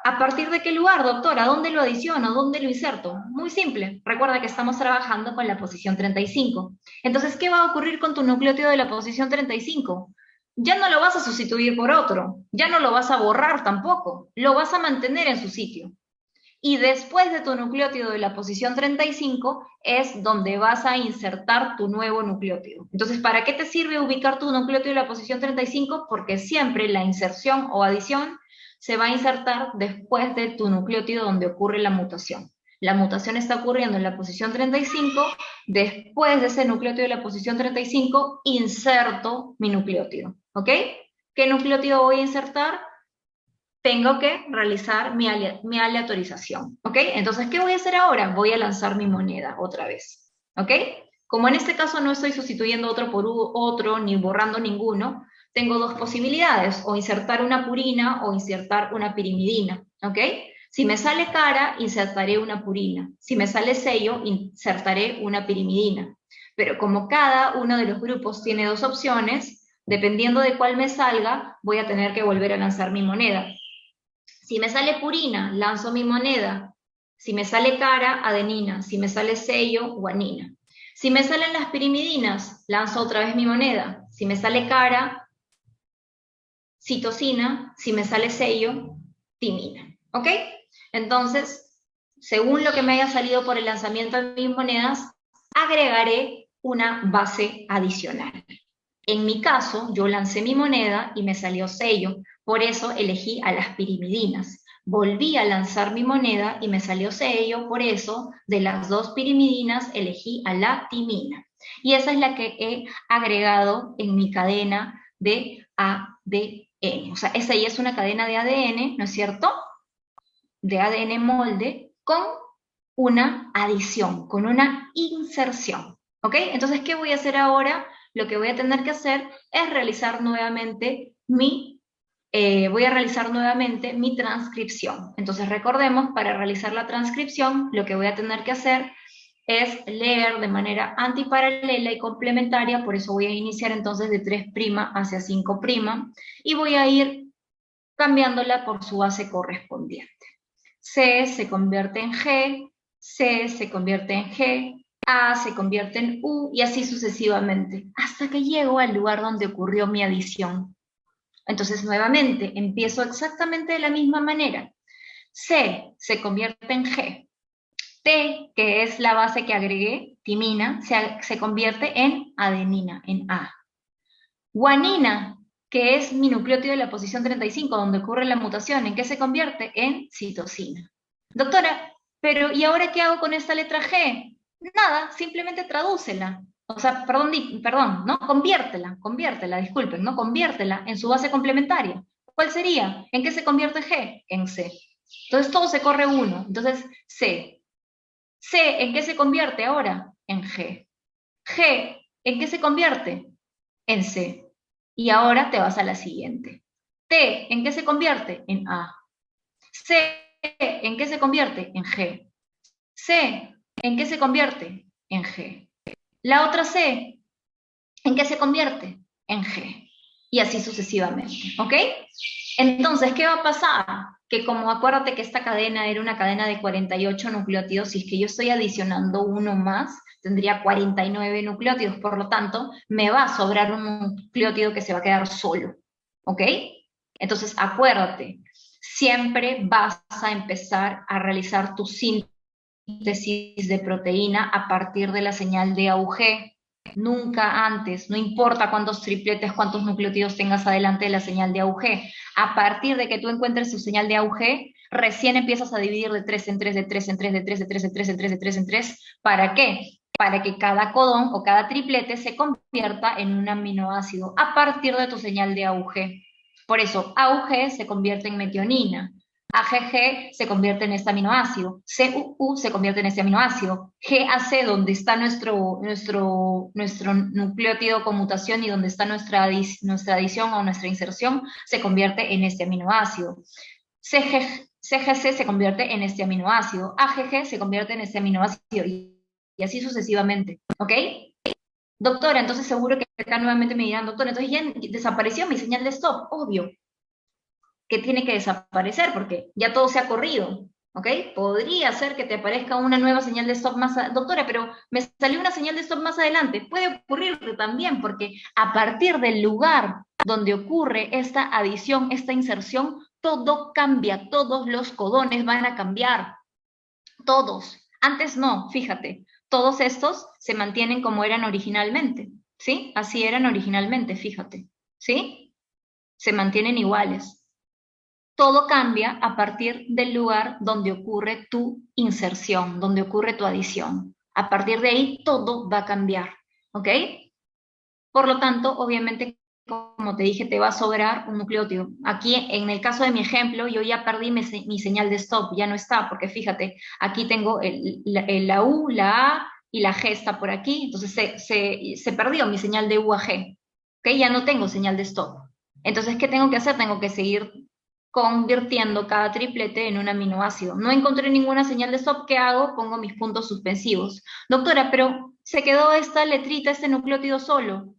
¿A partir de qué lugar, doctora? ¿Dónde lo adiciono? ¿Dónde lo inserto? Muy simple. Recuerda que estamos trabajando con la posición 35. Entonces, ¿qué va a ocurrir con tu nucleótido de la posición 35? Ya no lo vas a sustituir por otro. Ya no lo vas a borrar tampoco. Lo vas a mantener en su sitio. Y después de tu nucleótido de la posición 35 es donde vas a insertar tu nuevo nucleótido. Entonces, ¿para qué te sirve ubicar tu nucleótido de la posición 35? Porque siempre la inserción o adición se va a insertar después de tu nucleótido donde ocurre la mutación. La mutación está ocurriendo en la posición 35, después de ese nucleótido de la posición 35, inserto mi nucleótido, ¿ok? ¿Qué nucleótido voy a insertar? Tengo que realizar mi aleatorización, ¿ok? Entonces, ¿qué voy a hacer ahora? Voy a lanzar mi moneda otra vez, ¿ok? Como en este caso no estoy sustituyendo otro por otro, ni borrando ninguno, tengo dos posibilidades, o insertar una purina o insertar una pirimidina, ¿ok? Si me sale cara, insertaré una purina. Si me sale sello, insertaré una pirimidina. Pero como cada uno de los grupos tiene dos opciones, dependiendo de cuál me salga, voy a tener que volver a lanzar mi moneda. Si me sale purina, lanzo mi moneda. Si me sale cara, adenina. Si me sale sello, guanina. Si me salen las pirimidinas, lanzo otra vez mi moneda. Si me sale cara, citosina. Si me sale sello, timina. ¿Ok? Entonces, según lo que me haya salido por el lanzamiento de mis monedas, agregaré una base adicional. En mi caso, yo lancé mi moneda y me salió sello, por eso elegí a las pirimidinas. Volví a lanzar mi moneda y me salió sello, por eso de las dos pirimidinas elegí a la timina. Y esa es la que he agregado en mi cadena de ADN. O sea, esa ya es una cadena de ADN, ¿no es cierto? De ADN molde con una adición, con una inserción. ¿Ok? Entonces, ¿qué voy a hacer ahora? Lo que voy a tener que hacer es realizar nuevamente mi transcripción. Entonces recordemos, para realizar la transcripción, lo que voy a tener que hacer es leer de manera antiparalela y complementaria, por eso voy a iniciar entonces de 3' hacia 5', y voy a ir cambiándola por su base correspondiente. C se convierte en G, C se convierte en G, A se convierte en U, y así sucesivamente, hasta que llego al lugar donde ocurrió mi adición. Entonces, nuevamente, empiezo exactamente de la misma manera. C se convierte en G. T, que es la base que agregué, timina, se convierte en adenina, en A. Guanina, que es mi nucleótido de la posición 35, donde ocurre la mutación, ¿en qué se convierte? En citosina. Doctora, pero ¿y ahora qué hago con esta letra G? Nada, simplemente tradúcela. O sea, perdón, ¿no? Conviértela, disculpen, ¿no? Conviértela en su base complementaria. ¿Cuál sería? ¿En qué se convierte G? En C. Entonces todo se corre uno. Entonces, C. C, ¿en qué se convierte ahora? En G. G, ¿en qué se convierte? En C. Y ahora te vas a la siguiente. T, ¿en qué se convierte? En A. C, ¿en qué se convierte? En G. C, ¿en qué se convierte? En G. La otra C, ¿en qué se convierte? En G. Y así sucesivamente, ¿ok? Entonces, ¿qué va a pasar? Que como acuérdate que esta cadena era una cadena de 48 nucleótidos, si es que yo estoy adicionando uno más, tendría 49 nucleótidos, por lo tanto, me va a sobrar un nucleótido que se va a quedar solo, ¿ok? Entonces, acuérdate, siempre vas a empezar a realizar tu síntesis de proteína a partir de la señal de AUG, nunca antes, no importa cuántos tripletes, cuántos nucleótidos tengas adelante de la señal de AUG. A partir de que tú encuentres tu señal de AUG, recién empiezas a dividir de 3 en 3, de 3 en 3, de 3, de 3 en 3, de 3, de 3 en 3. ¿Para qué? Para que cada codón o cada triplete se convierta en un aminoácido a partir de tu señal de AUG. Por eso, AUG se convierte en metionina. AGG se convierte en este aminoácido, CUU se convierte en este aminoácido, GAC, donde está nuestro nucleótido con mutación y donde está nuestra adición o nuestra inserción, se convierte en este aminoácido. CGC se convierte en este aminoácido, AGG se convierte en este aminoácido y así sucesivamente, ¿ok? Doctora, entonces seguro que acá nuevamente me dirán, doctora, entonces ya desapareció mi señal de stop, obvio que tiene que desaparecer porque ya todo se ha corrido, ¿ok? Podría ser que te aparezca una nueva señal de stop doctora, pero me salió una señal de stop más adelante. Puede ocurrirte también porque a partir del lugar donde ocurre esta adición, esta inserción, todo cambia, todos los codones van a cambiar, todos. Antes no, fíjate, todos estos se mantienen como eran originalmente, ¿sí? Así eran originalmente, fíjate, ¿sí? Se mantienen iguales. Todo cambia a partir del lugar donde ocurre tu inserción, donde ocurre tu adición. A partir de ahí todo va a cambiar, ¿ok? Por lo tanto, obviamente, como te dije, te va a sobrar un nucleótido. Aquí, en el caso de mi ejemplo, yo ya perdí mi señal de stop, ya no está, porque fíjate, aquí tengo la U, la A y la G está por aquí, entonces se perdió mi señal de U a G, ¿ok? Ya no tengo señal de stop. Entonces, ¿qué tengo que hacer? Tengo que seguir convirtiendo cada triplete en un aminoácido. No encontré ninguna señal de stop. ¿Qué hago? Pongo mis puntos suspensivos. Doctora, pero se quedó esta letrita, este nucleótido solo.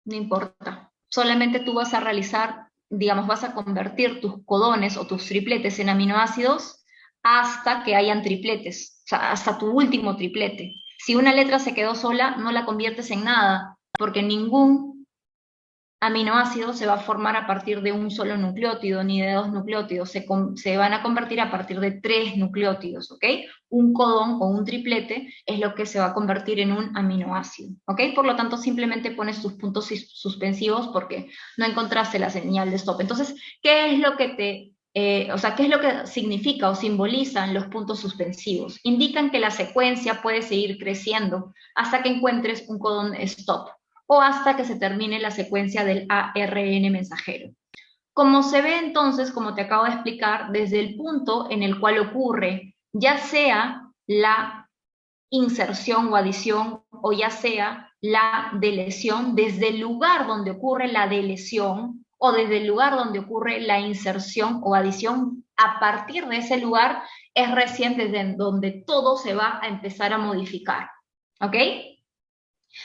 No importa. Solamente tú vas a realizar, digamos, vas a convertir tus codones o tus tripletes en aminoácidos hasta que hayan tripletes, o sea, hasta tu último triplete. Si una letra se quedó sola, no la conviertes en nada, porque ningún aminoácido se va a formar a partir de un solo nucleótido, ni de dos nucleótidos, se van a convertir a partir de 3 nucleótidos, ¿ok? Un codón o un triplete es lo que se va a convertir en un aminoácido, ¿ok? Por lo tanto, simplemente pones tus puntos suspensivos porque no encontraste la señal de stop. Entonces, ¿qué es lo que ¿qué es lo que significa o simbolizan los puntos suspensivos? Indican que la secuencia puede seguir creciendo hasta que encuentres un codón stop, o hasta que se termine la secuencia del ARN mensajero. Como se ve entonces, como te acabo de explicar, desde el punto en el cual ocurre ya sea la inserción o adición o ya sea la deleción, desde el lugar donde ocurre la deleción o desde el lugar donde ocurre la inserción o adición, a partir de ese lugar es recién desde donde todo se va a empezar a modificar, ¿ok?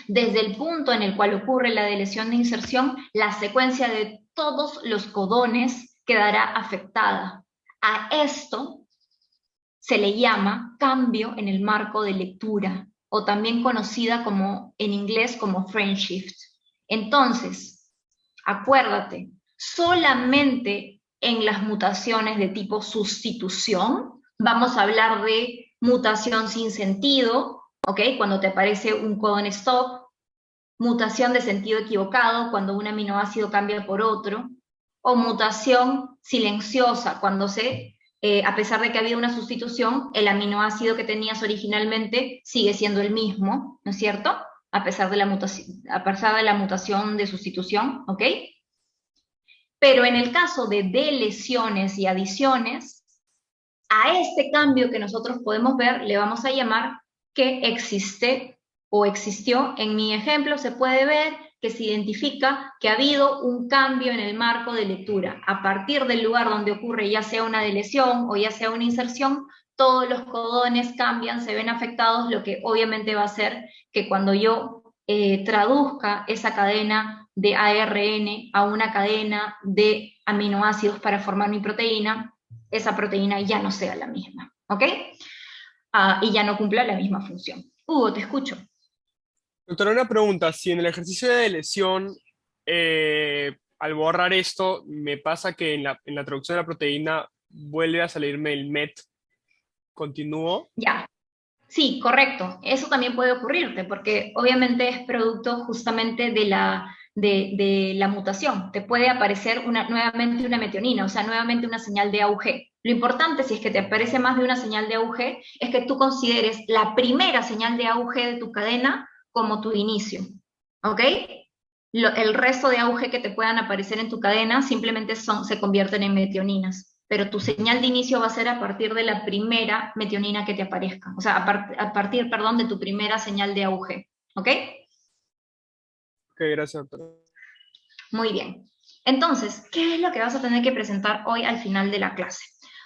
Desde el punto en el cual ocurre la deleción de inserción, la secuencia de todos los codones quedará afectada. A esto se le llama cambio en el marco de lectura, o también conocida como, en inglés como frame shift. Entonces, acuérdate, solamente en las mutaciones de tipo sustitución vamos a hablar de mutación sin sentido, ¿ok? Cuando te aparece un codón stop, mutación de sentido equivocado, cuando un aminoácido cambia por otro, o mutación silenciosa, cuando a pesar de que había una sustitución, el aminoácido que tenías originalmente sigue siendo el mismo, ¿no es cierto? A pesar de la mutación de sustitución, ¿ok? Pero en el caso de deleciones y adiciones, a este cambio que nosotros podemos ver le vamos a llamar que existe o existió. En mi ejemplo se puede ver que se identifica que ha habido un cambio en el marco de lectura. A partir del lugar donde ocurre ya sea una deleción o ya sea una inserción, todos los codones cambian, se ven afectados, lo que obviamente va a hacer que cuando yo traduzca esa cadena de ARN a una cadena de aminoácidos para formar mi proteína, esa proteína ya no sea la misma, ¿ok? Y ya no cumpla la misma función. Hugo, te escucho. Doctora, una pregunta. Si en el ejercicio de lesión, al borrar esto, me pasa que en la traducción de la proteína vuelve a salirme el MET, ¿continúo? Ya. Sí, correcto. Eso también puede ocurrirte, porque obviamente es producto justamente de la mutación. Te puede aparecer nuevamente una metionina, o sea, nuevamente una señal de AUG. Lo importante, si es que te aparece más de una señal de AUG, es que tú consideres la primera señal de AUG de tu cadena como tu inicio. ¿Ok? El resto de AUG que te puedan aparecer en tu cadena simplemente se convierten en metioninas. Pero tu señal de inicio va a ser a partir de la primera metionina que te aparezca. O sea, a partir, perdón, de tu primera señal de AUG. ¿Ok? Ok, gracias, doctora. Muy bien. Entonces, ¿qué es lo que vas a tener que presentar hoy al final de la clase?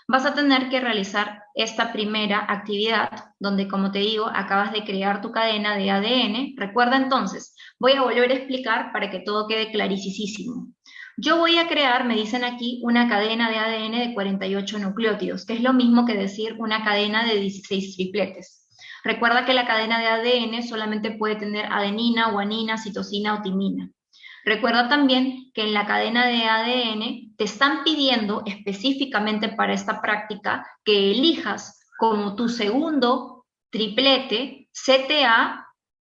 Vas a tener que realizar esta primera actividad, donde, como te digo, acabas de crear tu cadena de ADN. Recuerda entonces, voy a volver a explicar para que todo quede clarísimo. Yo voy a crear, me dicen aquí, una cadena de ADN de 48 nucleótidos, que es lo mismo que decir una cadena de 16 tripletes. Recuerda que la cadena de ADN solamente puede tener adenina, guanina, citosina o timina. Recuerda también que en la cadena de ADN te están pidiendo específicamente para esta práctica que elijas como tu segundo triplete CTA,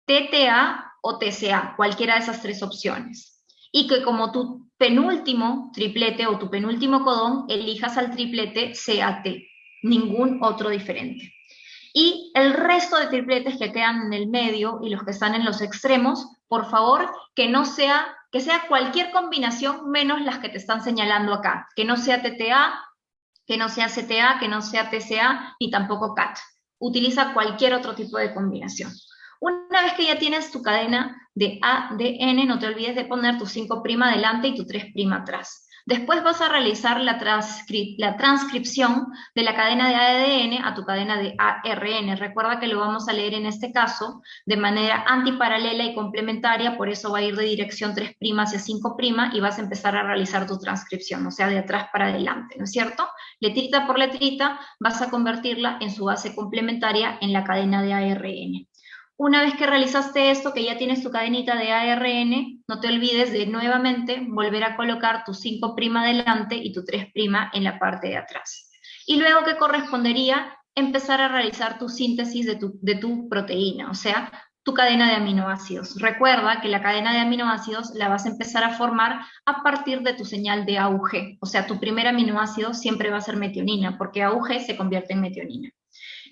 TTA o TCA, cualquiera de esas tres opciones. Y que como tu penúltimo triplete o tu penúltimo codón elijas al triplete CAT, ningún otro diferente. Y el resto de tripletes que quedan en el medio y los que están en los extremos, por favor, que sea cualquier combinación menos las que te están señalando acá. Que no sea TTA, que no sea CTA, que no sea TCA, ni tampoco CAT. Utiliza cualquier otro tipo de combinación. Una vez que ya tienes tu cadena de ADN, no te olvides de poner tu 5' adelante y tu 3' atrás. Después vas a realizar la transcripción de la cadena de ADN a tu cadena de ARN. Recuerda que lo vamos a leer en este caso de manera antiparalela y complementaria, por eso va a ir de dirección 3' hacia 5' y vas a empezar a realizar tu transcripción, o sea, de atrás para adelante, ¿no es cierto? Letrita por letrita vas a convertirla en su base complementaria en la cadena de ARN. Una vez que realizaste esto, que ya tienes tu cadenita de ARN, no te olvides de nuevamente volver a colocar tu 5' adelante y tu 3' en la parte de atrás. Y luego que correspondería empezar a realizar tu síntesis de tu proteína, o sea, tu cadena de aminoácidos. Recuerda que la cadena de aminoácidos la vas a empezar a formar a partir de tu señal de AUG, o sea, tu primer aminoácido siempre va a ser metionina, porque AUG se convierte en metionina.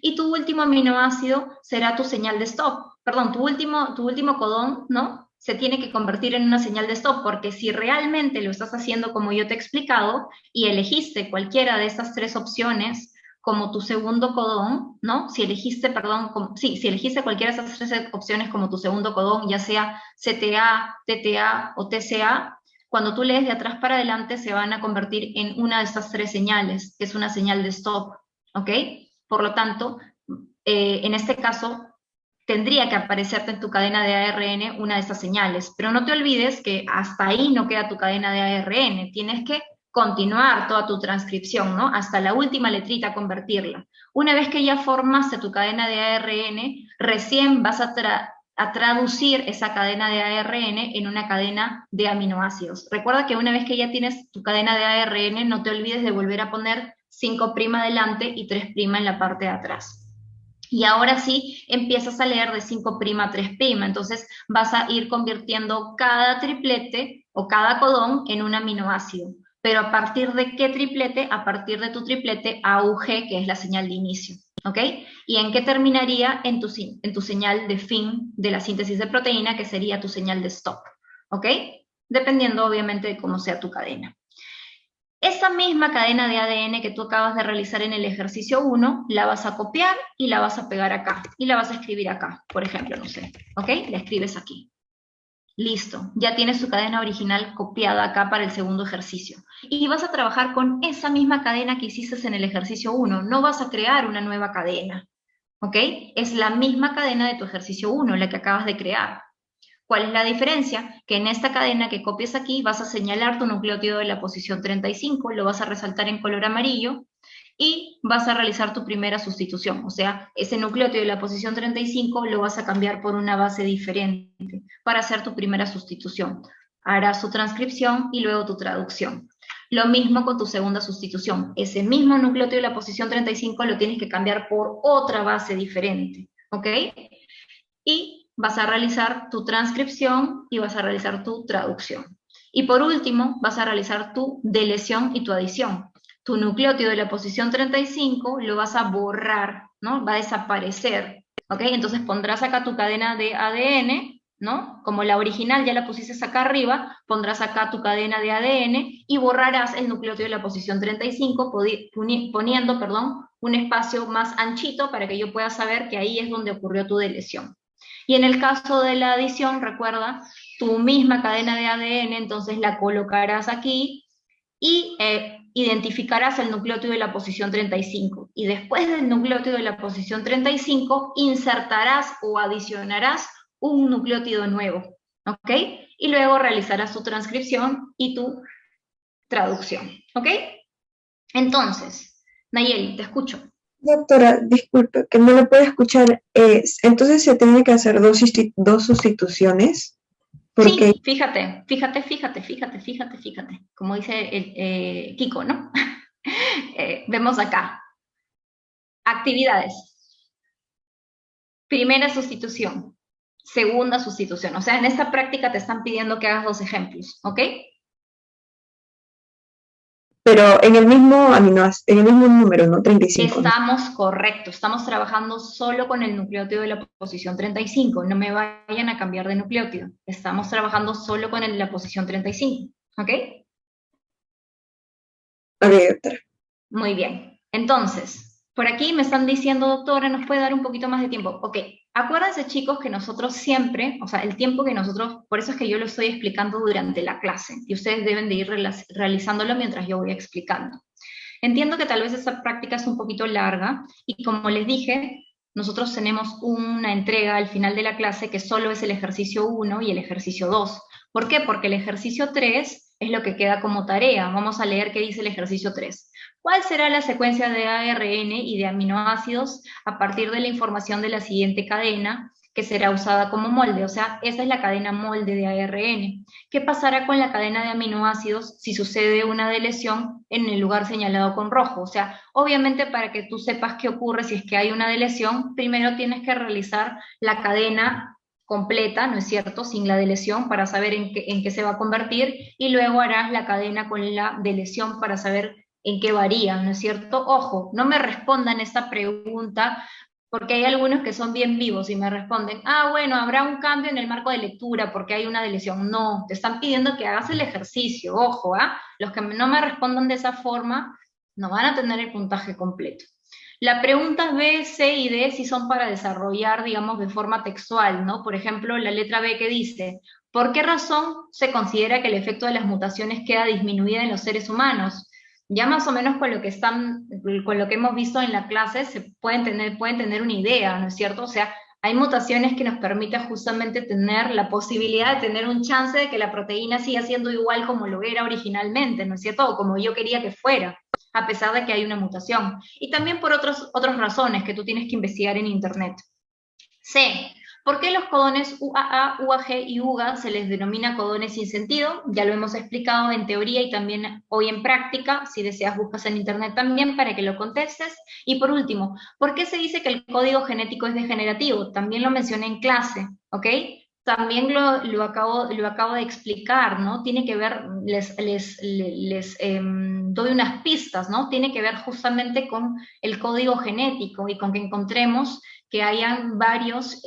Y tu último aminoácido será tu señal de stop. Perdón, tu último codón, ¿no? Se tiene que convertir en una señal de stop, porque si realmente lo estás haciendo como yo te he explicado y elegiste cualquiera de estas tres opciones como tu segundo codón, ¿no? Si elegiste cualquiera de esas tres opciones como tu segundo codón, ya sea CTA, TTA o TCA, cuando tú lees de atrás para adelante se van a convertir en una de estas tres señales, que es una señal de stop, ¿ok? Por lo tanto, en este caso, tendría que aparecerte en tu cadena de ARN una de estas señales. Pero no te olvides que hasta ahí no queda tu cadena de ARN. Tienes que continuar toda tu transcripción, ¿no? Hasta la última letrita convertirla. Una vez que ya formaste tu cadena de ARN, recién vas a traducir esa cadena de ARN en una cadena de aminoácidos. Recuerda que una vez que ya tienes tu cadena de ARN, no te olvides de volver a poner 5' adelante y 3' en la parte de atrás. Y ahora sí, empiezas a leer de 5' a 3', entonces vas a ir convirtiendo cada triplete o cada codón en un aminoácido. Pero ¿a partir de qué triplete? A partir de tu triplete AUG, que es la señal de inicio, ¿ok? ¿Y en qué terminaría? En tu señal de fin de la síntesis de proteína, que sería tu señal de stop, ¿ok? Dependiendo obviamente de cómo sea tu cadena. Esa misma cadena de ADN que tú acabas de realizar en el ejercicio 1, la vas a copiar y la vas a pegar acá. Y la vas a escribir acá, por ejemplo, no sé. ¿Ok? La escribes aquí. Listo. Ya tienes tu cadena original copiada acá para el segundo ejercicio. Y vas a trabajar con esa misma cadena que hiciste en el ejercicio 1. No vas a crear una nueva cadena. ¿Ok? Es la misma cadena de tu ejercicio 1, la que acabas de crear. ¿Cuál es la diferencia? Que en esta cadena que copias aquí vas a señalar tu nucleótido de la posición 35, lo vas a resaltar en color amarillo y vas a realizar tu primera sustitución. O sea, ese nucleótido de la posición 35 lo vas a cambiar por una base diferente para hacer tu primera sustitución. Harás tu transcripción y luego tu traducción. Lo mismo con tu segunda sustitución. Ese mismo nucleótido de la posición 35 lo tienes que cambiar por otra base diferente. ¿ok? Y vas a realizar tu transcripción y vas a realizar tu traducción. Y por último, vas a realizar tu deleción y tu adición. Tu nucleótido de la posición 35 lo vas a borrar, ¿no? Va a desaparecer, ¿ok? Entonces pondrás acá tu cadena de ADN, ¿no? Como la original ya la pusiste acá arriba, pondrás acá tu cadena de ADN y borrarás el nucleótido de la posición 35 poniendo, perdón, un espacio más anchito para que yo pueda saber que ahí es donde ocurrió tu deleción. Y en el caso de la adición, recuerda, tu misma cadena de ADN, entonces la colocarás aquí y identificarás el nucleótido de la posición 35. Y después del nucleótido de la posición 35, insertarás o adicionarás un nucleótido nuevo, ¿ok? Y luego realizarás tu transcripción y tu traducción, ¿ok? Entonces, Nayeli, te escucho. Doctora, disculpe, que no lo puedo escuchar. Entonces se tienen que hacer dos sustituciones. Porque... Sí, fíjate. Como dice el, Kiko, ¿no? Vemos acá. Actividades. Primera sustitución. Segunda sustitución. O sea, en esta práctica te están pidiendo que hagas 2 ejemplos, ¿ok? Pero en el mismo número, ¿no? 35. Estamos correctos, estamos trabajando solo con el nucleótido de la posición 35, no me vayan a cambiar de nucleótido, estamos trabajando solo con la posición 35, ¿ok? Ok, doctora. Muy bien, entonces, por aquí me están diciendo, doctora, ¿nos puede dar un poquito más de tiempo? Ok, acuérdense chicos que nosotros siempre, o sea, el tiempo que nosotros, por eso es que yo lo estoy explicando durante la clase, y ustedes deben de ir realizándolo mientras yo voy explicando. Entiendo que tal vez esta práctica es un poquito larga, y como les dije, nosotros tenemos una entrega al final de la clase que solo es el ejercicio 1 y el ejercicio 2. ¿Por qué? Porque el ejercicio 3 es lo que queda como tarea. Vamos a leer qué dice el ejercicio 3. ¿Cuál será la secuencia de ARN y de aminoácidos a partir de la información de la siguiente cadena que será usada como molde? O sea, esa es la cadena molde de ARN. ¿Qué pasará con la cadena de aminoácidos si sucede una deleción en el lugar señalado con rojo? O sea, obviamente para que tú sepas qué ocurre si es que hay una deleción, primero tienes que realizar la cadena completa, ¿no es cierto?, sin la deleción para saber en qué se va a convertir, y luego harás la cadena con la deleción para saber en qué varía, ¿no es cierto? Ojo, no me respondan esta pregunta, porque hay algunos que son bien vivos y me responden, bueno, habrá un cambio en el marco de lectura porque hay una deleción. No, te están pidiendo que hagas el ejercicio, ojo, los que no me respondan de esa forma no van a tener el puntaje completo. Las preguntas B, C y D sí son para desarrollar, digamos, de forma textual, ¿no? Por ejemplo, la letra B que dice, ¿por qué razón se considera que el efecto de las mutaciones queda disminuida en los seres humanos? Ya más o menos con lo que hemos visto en la clase se pueden tener una idea, ¿no es cierto? O sea, hay mutaciones que nos permiten justamente tener la posibilidad de tener un chance de que la proteína siga siendo igual como lo era originalmente, ¿no es cierto? O como yo quería que fuera, a pesar de que hay una mutación. Y también por otras razones que tú tienes que investigar en internet. C. ¿Por qué los codones UAA, UAG y UGA se les denomina codones sin sentido? Ya lo hemos explicado en teoría y también hoy en práctica. Si deseas, buscas en internet también para que lo contestes. Y por último, ¿por qué se dice que el código genético es degenerativo? También lo mencioné en clase, ¿ok? También lo acabo de explicar, ¿no? Tiene que ver, les doy unas pistas, ¿no? Tiene que ver justamente con el código genético y con que encontremos que hayan varios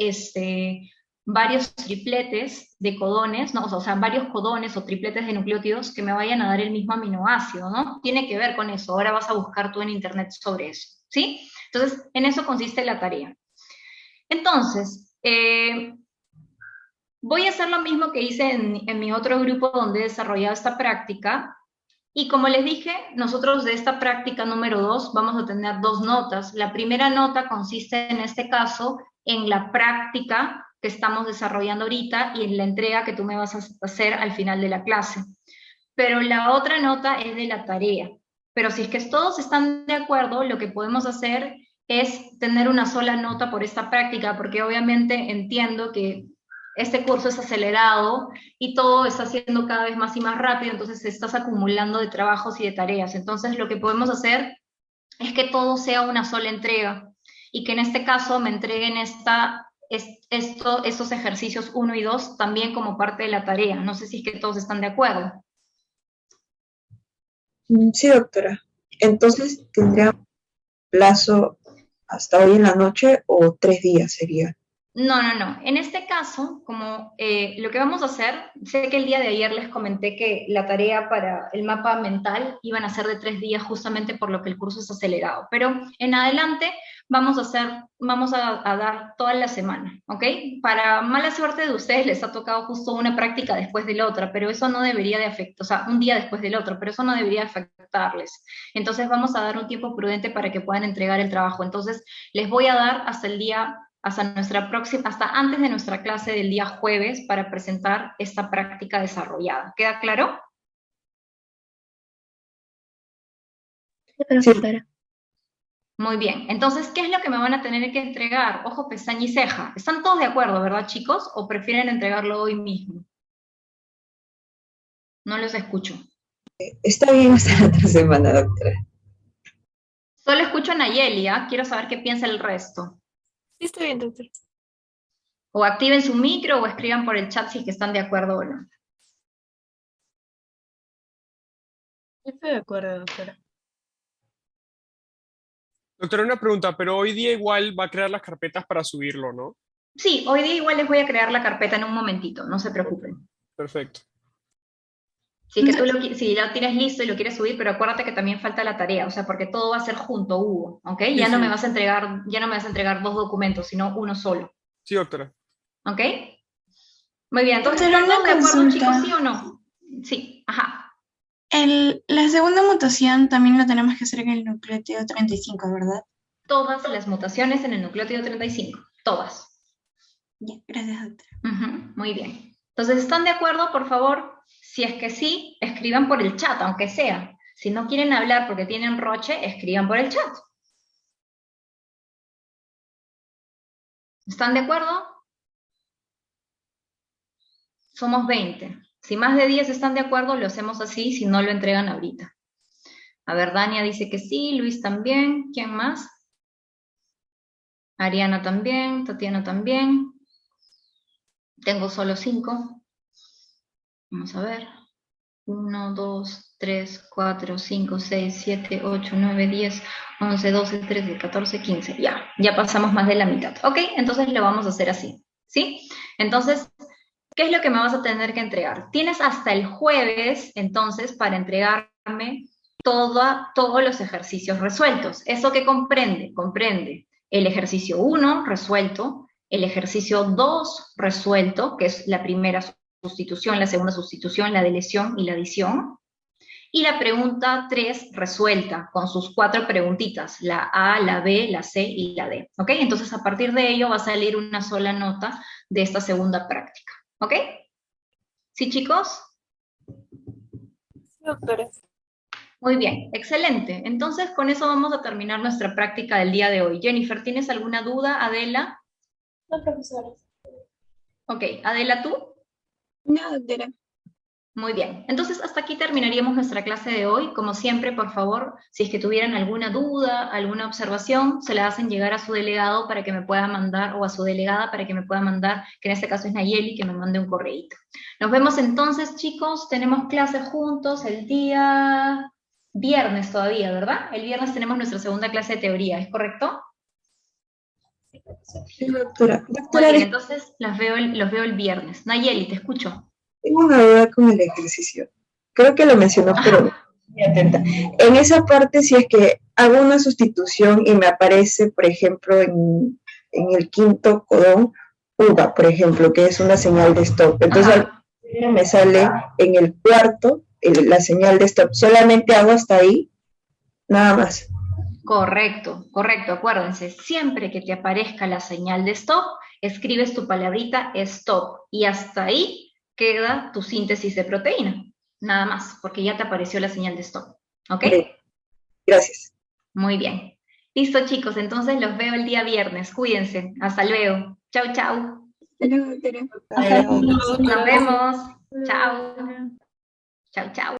tripletes de codones, ¿no? O sea, varios codones o tripletes de nucleótidos que me vayan a dar el mismo aminoácido, ¿no? Tiene que ver con eso. Ahora vas a buscar tú en internet sobre eso, ¿sí? Entonces, en eso consiste la tarea. Entonces, voy a hacer lo mismo que hice en mi otro grupo donde he desarrollado esta práctica. Y como les dije, nosotros de esta práctica número 2 vamos a tener 2 notas. La primera nota consiste en este caso en la práctica que estamos desarrollando ahorita y en la entrega que tú me vas a hacer al final de la clase. Pero la otra nota es de la tarea. Pero si es que todos están de acuerdo, lo que podemos hacer es tener una sola nota por esta práctica, porque obviamente entiendo que este curso es acelerado y todo está haciendo cada vez más y más rápido, entonces estás acumulando de trabajos y de tareas. Entonces lo que podemos hacer es que todo sea una sola entrega. y que en este caso me entreguen estos ejercicios 1 y 2 también como parte de la tarea. No sé si es que todos están de acuerdo. Sí, doctora. Entonces, ¿tendría plazo hasta hoy en la noche o 3 días sería? No. En este caso, como lo que vamos a hacer, sé que el día de ayer les comenté que la tarea para el mapa mental iban a ser de 3 días justamente por lo que el curso es acelerado, pero en adelante vamos a dar toda la semana, ¿ok? Para mala suerte de ustedes les ha tocado justo una práctica después de la otra, pero eso no debería de afectar, o sea, un día después del otro, pero eso no debería afectarles. Entonces vamos a dar un tiempo prudente para que puedan entregar el trabajo. Entonces les voy a dar hasta antes de nuestra clase del día jueves para presentar esta práctica desarrollada. ¿Queda claro? Sí, profesora. Muy bien. Entonces, ¿qué es lo que me van a tener que entregar? Ojo, pestaña y ceja. ¿Están todos de acuerdo, verdad, chicos? ¿O prefieren entregarlo hoy mismo? No los escucho. Está bien hasta la otra semana, doctora. Solo escucho a Nayeli, ¿ah? Quiero saber qué piensa el resto. Sí, está bien, doctor. O activen su micro o escriban por el chat si es que están de acuerdo o no. Estoy de acuerdo, doctora. Doctora, una pregunta, pero hoy día igual va a crear las carpetas para subirlo, ¿no? Sí, hoy día igual les voy a crear la carpeta en un momentito, no se preocupen. Perfecto. Si es que si ya lo tienes listo y lo quieres subir, pero acuérdate que también falta la tarea, o sea, porque todo va a ser junto, Hugo, ¿ok? Sí, Ya no sí. me vas a entregar 2 documentos, sino uno solo, Sí, doctora. ¿ok? Muy bien, entonces, Doctora, ¿están todos de una acuerdo, consulta. chicos, sí o no? Sí, ajá. La segunda mutación también la tenemos que hacer en el nucleótido 35, ¿verdad? Todas las mutaciones en el nucleótido 35, todas. Ya, gracias, doctora. Muy bien. Entonces, ¿están de acuerdo? Por favor, si es que sí, escriban por el chat, aunque sea. Si no quieren hablar porque tienen roche, escriban por el chat. ¿Están de acuerdo? Somos 20. Si más de 10 están de acuerdo, lo hacemos así, si no lo entregan ahorita. A ver, Dania dice que sí, Luis también. ¿Quién más? Ariana también, Tatiana también. Tengo solo 5. Vamos a ver. 1, 2, 3, 4, 5, 6, 7, 8, 9, 10, 11, 12, 13, 14, 15. Ya pasamos más de la mitad. Ok, entonces lo vamos a hacer así. ¿Sí? Entonces, ¿qué es lo que me vas a tener que entregar? Tienes hasta el jueves, entonces, para entregarme todos los ejercicios resueltos. ¿Eso qué comprende? Comprende el ejercicio 1 resuelto, el ejercicio 2 resuelto, que es la primera sustitución, la segunda sustitución, la deleción y la adición, y la pregunta 3 resuelta, con sus 4 preguntitas, la A, la B, la C y la D. ¿Ok? Entonces, a partir de ello va a salir una sola nota de esta segunda práctica. ¿Ok? ¿Sí, chicos? Sí, doctora. Muy bien, excelente. Entonces, con eso vamos a terminar nuestra práctica del día de hoy. Jennifer, ¿tienes alguna duda? Adela. No, profesora. Ok, Adela, ¿tú? No, doctora. Muy bien, entonces hasta aquí terminaríamos nuestra clase de hoy. Como siempre, por favor, si es que tuvieran alguna duda, alguna observación, se la hacen llegar a su delegado para que me pueda mandar, o a su delegada para que me pueda mandar, que en este caso es Nayeli, que me mande un correíto. Nos vemos entonces, chicos. Tenemos clases juntos el día viernes todavía, ¿verdad? El viernes tenemos nuestra segunda clase de teoría, ¿es correcto? Sí, doctora. Muy Doctora, bien, entonces los veo el viernes. Nayeli, te escucho. tengo una duda con el ejercicio. Creo que lo mencionó, pero muy atenta. En esa parte, si es que hago una sustitución y me aparece, por ejemplo, en el quinto codón, UVA, por ejemplo, que es una señal de stop. Entonces, me sale en el cuarto la señal de stop. Solamente hago hasta ahí, nada más. Correcto, acuérdense, siempre que te aparezca la señal de stop, escribes tu palabrita stop y hasta ahí queda tu síntesis de proteína, nada más, porque ya te apareció la señal de stop, ¿ok? Gracias. Muy bien. Listo, chicos, entonces los veo el día viernes, cuídense, hasta luego, chau, chau. Hasta luego, doctora. Nos vemos, chau, chau, chau.